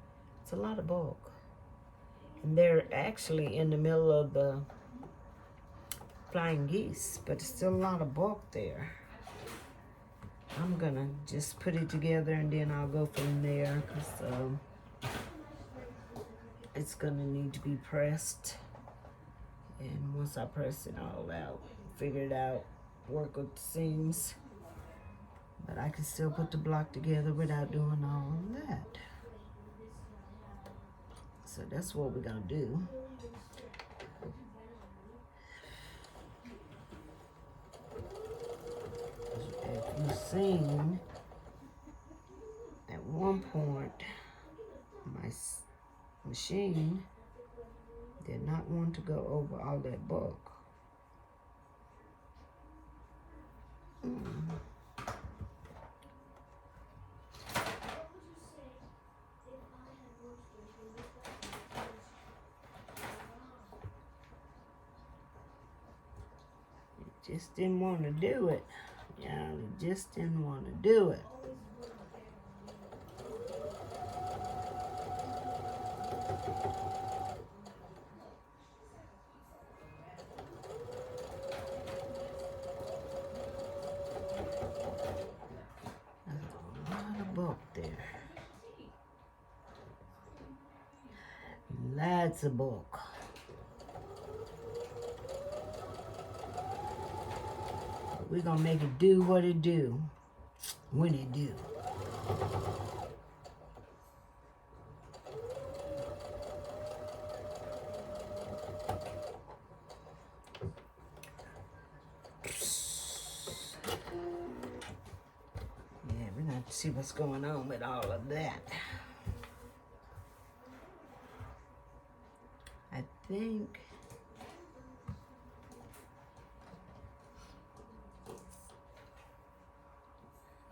It's a lot of bulk. And they're actually in the middle of the flying geese, but it's still a lot of bulk there. I'm gonna just put it together and then I'll go from there, because it's gonna need to be pressed. And once I press it all out, figure it out, work with the seams, but I can still put the block together without doing all of that. So that's what we're gonna do. If you've seen, at one point, my machine did not want to go over all that bulk. It just didn't want to do it. Yeah, it just didn't want to do it. Lots of bulk. We're gonna make it do what it do when it do. Yeah, we're gonna have to see what's going on with all of that. I think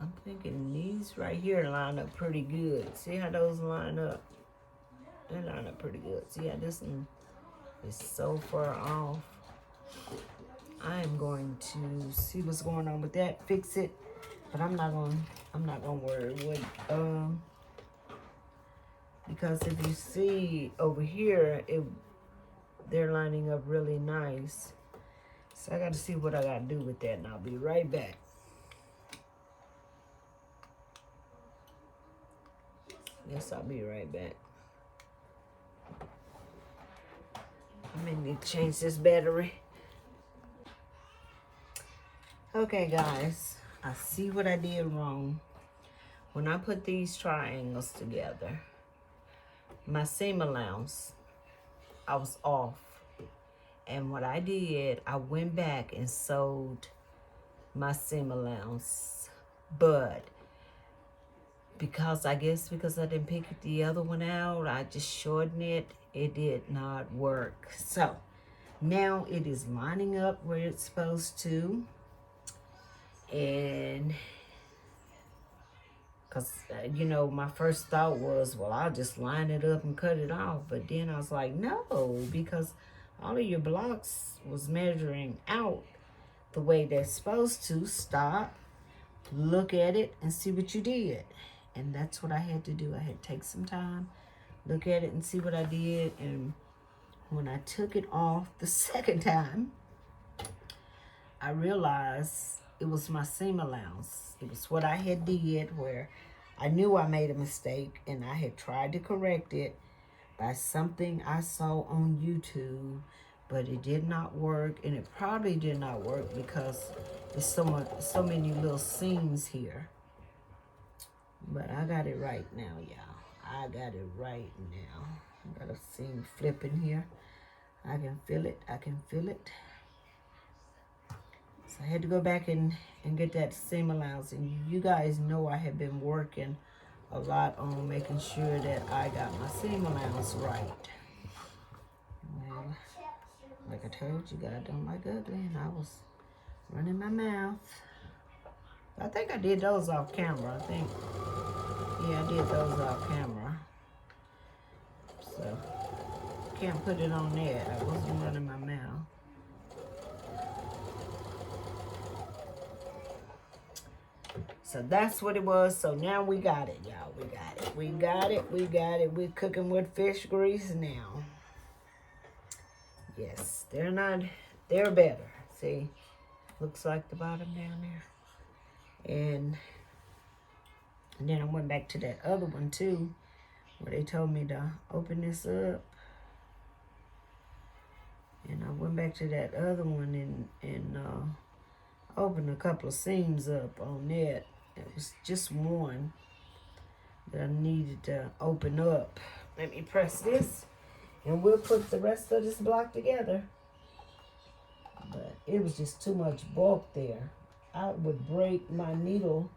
I'm thinking these right here line up pretty good. See how those line up? They line up pretty good. See how this one is so far off? I am going to see what's going on with that, fix it, but I'm not gonna worry what because if you see over here, they're lining up really nice. So I got to see what I got to do with that, and I'll be right back. Yes, I'll be right back. I may need to change this battery. Okay, guys, I see what I did wrong. When I put these triangles together, my seam allowance, I was off. And what I did, I went back and sewed my seam allowance. But because I didn't pick the other one out, I just shortened it. It did not work. So now it is lining up where it's supposed to. And because, you know, my first thought was, well, I'll just line it up and cut it off. But then I was like, no, because all of your blocks was measuring out the way they're supposed to. Stop, look at it, and see what you did. And that's what I had to do. I had to take some time, look at it, and see what I did. And when I took it off the second time, I realized it was my seam allowance. It was what I had did where I knew I made a mistake, and I had tried to correct it by something I saw on YouTube, but it did not work, and it probably did not work because there's so many little seams here. But I got it right now, y'all. I got it right now. I got a seam flipping here. I can feel it. I can feel it. So I had to go back and get that seam allowance. And you guys know I have been working a lot on making sure that I got my seam allowance right. Well, like I told you, God don't like ugly, and I was running my mouth. I think I did those off camera. Yeah, I did those off camera. So, can't put it on there. I wasn't running my mouth. So that's what it was. So now we got it, y'all. We got it. We got it. We got it. We're cooking with fish grease now. Yes, they're better. See, looks like the bottom down there. And then I went back to that other one too, where they told me to open this up. And I went back to that other one and opened a couple of seams up on that. It was just one that I needed to open up. Let me press this, and we'll put the rest of this block together. But it was just too much bulk there. I would break my needle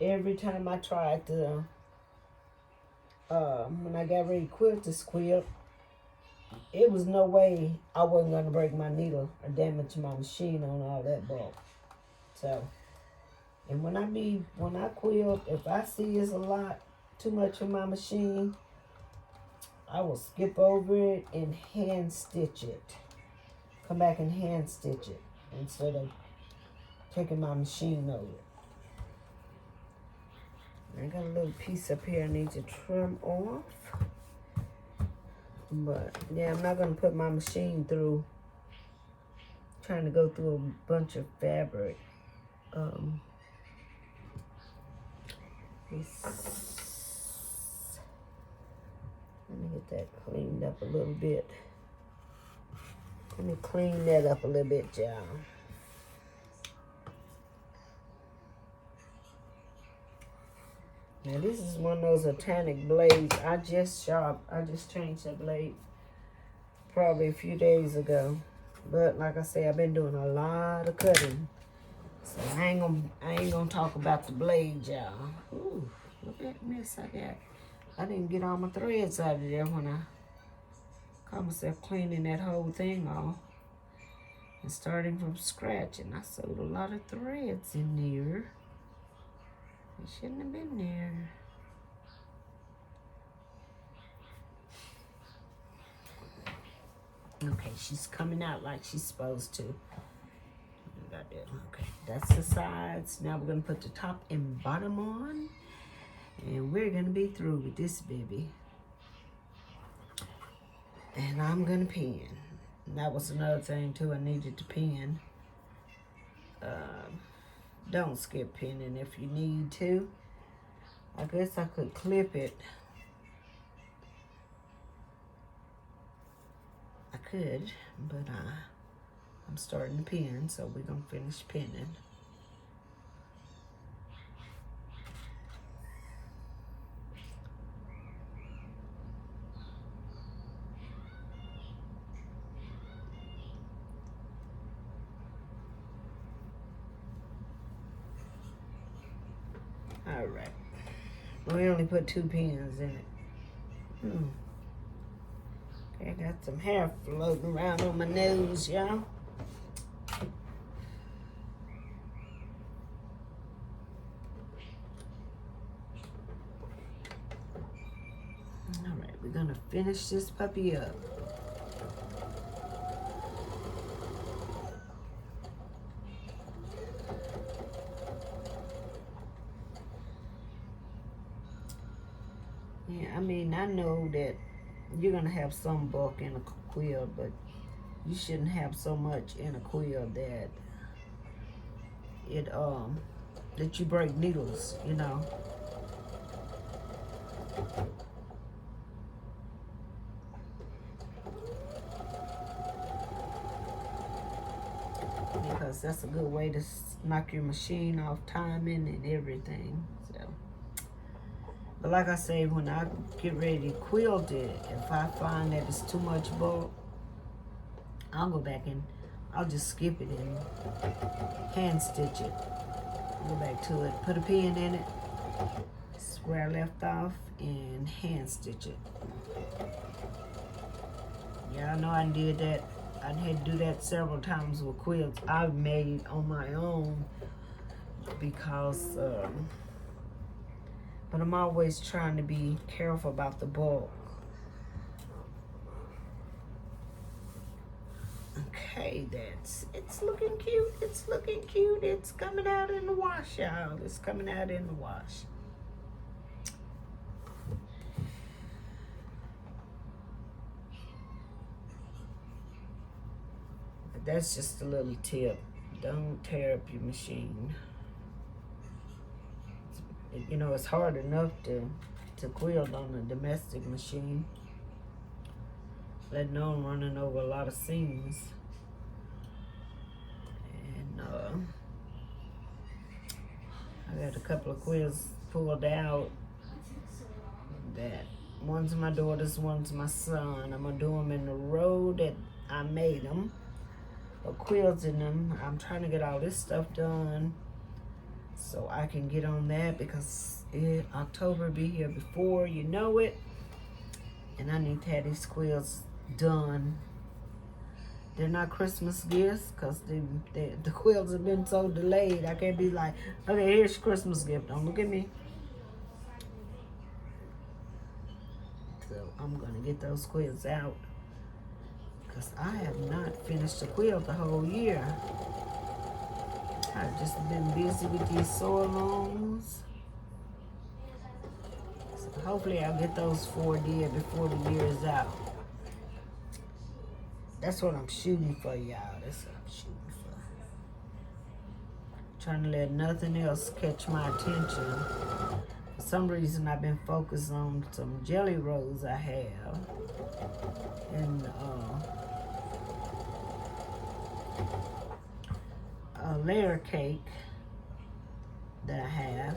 every time I tried to, when I got ready to quilt this quilt, it was no way I wasn't going to break my needle or damage my machine on all that bulk. So, and when I quilt, if I see it's a lot too much for my machine, I will skip over it and hand stitch it. Come back and hand stitch it instead of taking my machine over. I got a little piece up here I need to trim off. But yeah, I'm not gonna put my machine through trying to go through a bunch of fabric. Let me get that cleaned up a little bit. Let me clean that up a little bit, y'all. Now this is one of those Atlantic blades. I just changed that blade probably a few days ago. But like I say, I've been doing a lot of cutting. So I ain't gonna talk about the blade, y'all. Ooh, look at that mess I got. I didn't get all my threads out of there when I caught myself cleaning that whole thing off. And starting from scratch. And I sewed a lot of threads in there. It shouldn't have been there. Okay, she's coming out like she's supposed to. Got that. Okay, that's the sides. Now we're gonna put the top and bottom on, and we're gonna be through with this baby. And I'm gonna pin. And that was another thing too. I needed to pin. Don't skip pinning if you need to. I guess I could clip it. I could, but I'm starting to pin, so we're gonna finish pinning. All right. We only put 2 pins in it. Okay, I got some hair floating around on my nose, y'all. All right, we're gonna finish this puppy up. Yeah, I mean, I know that you're gonna have some bulk in a quilt, but you shouldn't have so much in a quilt that it that you break needles, you know. Because that's a good way to knock your machine off timing and everything. So, but like I say, when I get ready to quilt it, if I find that it's too much bulk, I'll go back and I'll just skip it and hand stitch it. Go back to it, put a pin in it, where I left off, and hand stitch it. Yeah, I know I did that. I had to do that several times with quilts I've made on my own because, but I'm always trying to be careful about the bulk. Okay, it's looking cute. It's looking cute. It's coming out in the wash, y'all. It's coming out in the wash. But that's just a little tip. Don't tear up your machine. You know, it's hard enough to quilt on a domestic machine, let alone running over a lot of seams. And I got a couple of quilts pulled out that one's my daughter's, one's my son. I'm gonna do them in the row that I made them, or quilts in them. I'm trying to get all this stuff done so I can get on that, because October be here before you know it, and I need to have these quilts done. They're not Christmas gifts because the quilts have been so delayed. I can't be like, okay, here's your Christmas gift. Don't look at me. So I'm gonna get those quilts out because I have not finished a quilt the whole year. I've just been busy with these sew-alongs. So hopefully I'll get those 4 did before the year is out. That's what I'm shooting for, y'all. That's what I'm shooting for. Trying to let nothing else catch my attention. For some reason, I've been focused on some jelly rolls I have. And a layer cake that I have.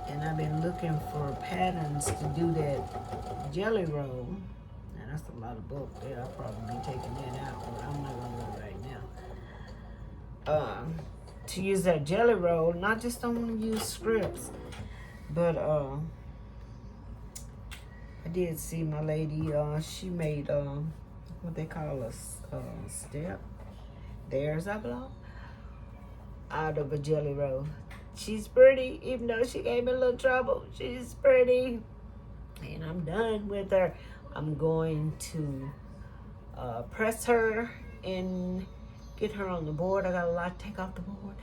And I've been looking for patterns to do that jelly roll. Now that's a lot of bulk there. I'll probably be taking that out, but I'm not gonna do it right now. To use that jelly roll, not just don't want to use scripts, but I did see my lady, she made what they call a step. There's a block out of a jelly roll. She's pretty, even though she gave me a little trouble. She's pretty. And I'm done with her. I'm going to press her and get her on the board. I got a lot to take off the board.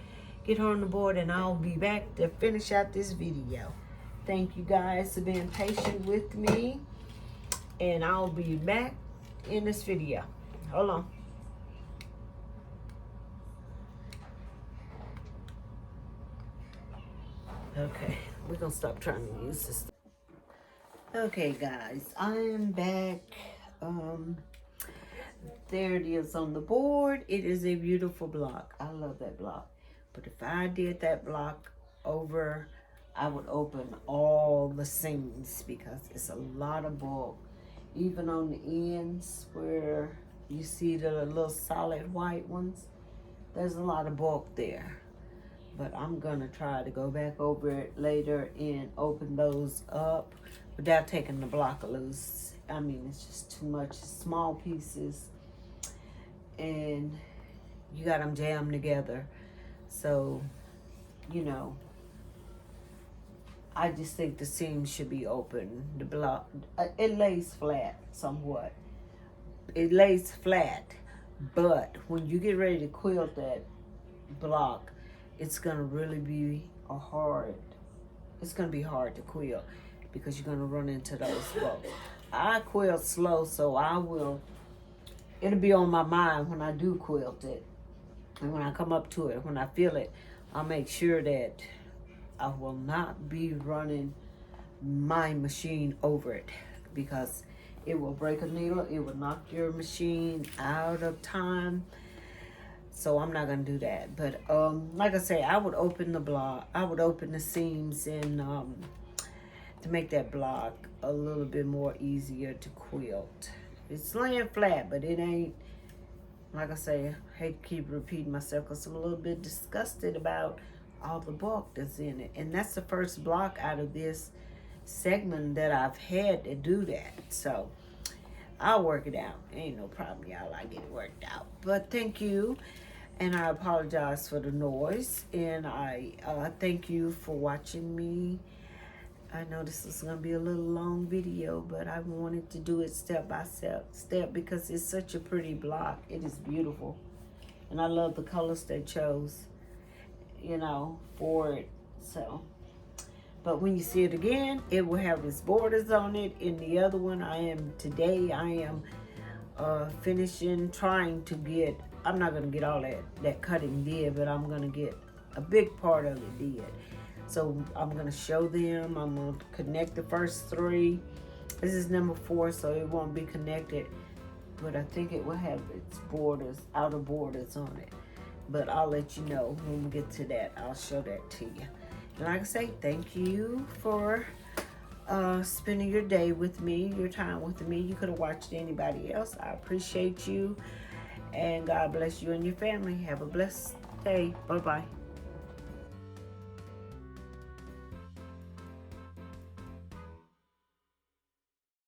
Get her on the board, and I'll be back to finish out this video. Thank you guys for being patient with me. And I'll be back in this video. Hold on. Okay, we're gonna stop trying to use this. Okay, guys, I am back. There it is on the board. It is a beautiful block. I love that block. But if I did that block over, I would open all the seams because it's a lot of bulk. Even on the ends where you see the little solid white ones, there's a lot of bulk there. But I'm gonna try to go back over it later and open those up without taking the block loose. I mean, it's just too much small pieces, and you got them jammed together. So, you know, I just think the seam should be open. The block, it lays flat somewhat. It lays flat, but when you get ready to quilt that block, it's gonna really be it's gonna be hard to quilt because you're gonna run into those bumps. I quilt slow, so it'll be on my mind when I do quilt it. And when I come up to it, when I feel it, I'll make sure that I will not be running my machine over it because it will break a needle. It will knock your machine out of time. So I'm not gonna do that. But like I say, I would open the block. I would open the seams and to make that block a little bit more easier to quilt. It's laying flat, but it ain't. Like I say, I hate to keep repeating myself because I'm a little bit disgusted about all the bulk that's in it. And that's the first block out of this segment that I've had to do that. So I'll work it out. Ain't no problem, y'all. I get it worked out. But thank you. And I apologize for the noise. And I thank you for watching me. I know this is going to be a little long video, but I wanted to do it step by step because it's such a pretty block. It is beautiful. And I love the colors they chose, you know, for it. So, but when you see it again, it will have its borders on it. In the other one, I am finishing, trying to get, I'm not going to get all that cutting did, but I'm going to get a big part of it did. So I'm going to show them. I'm going to connect the first 3. This is number 4, so it won't be connected. But I think it will have its borders, outer borders on it. But I'll let you know when we get to that. I'll show that to you. And like I say, thank you for spending your day with me, your time with me. You could have watched anybody else. I appreciate you. And God bless you and your family. Have a blessed day. Bye-bye.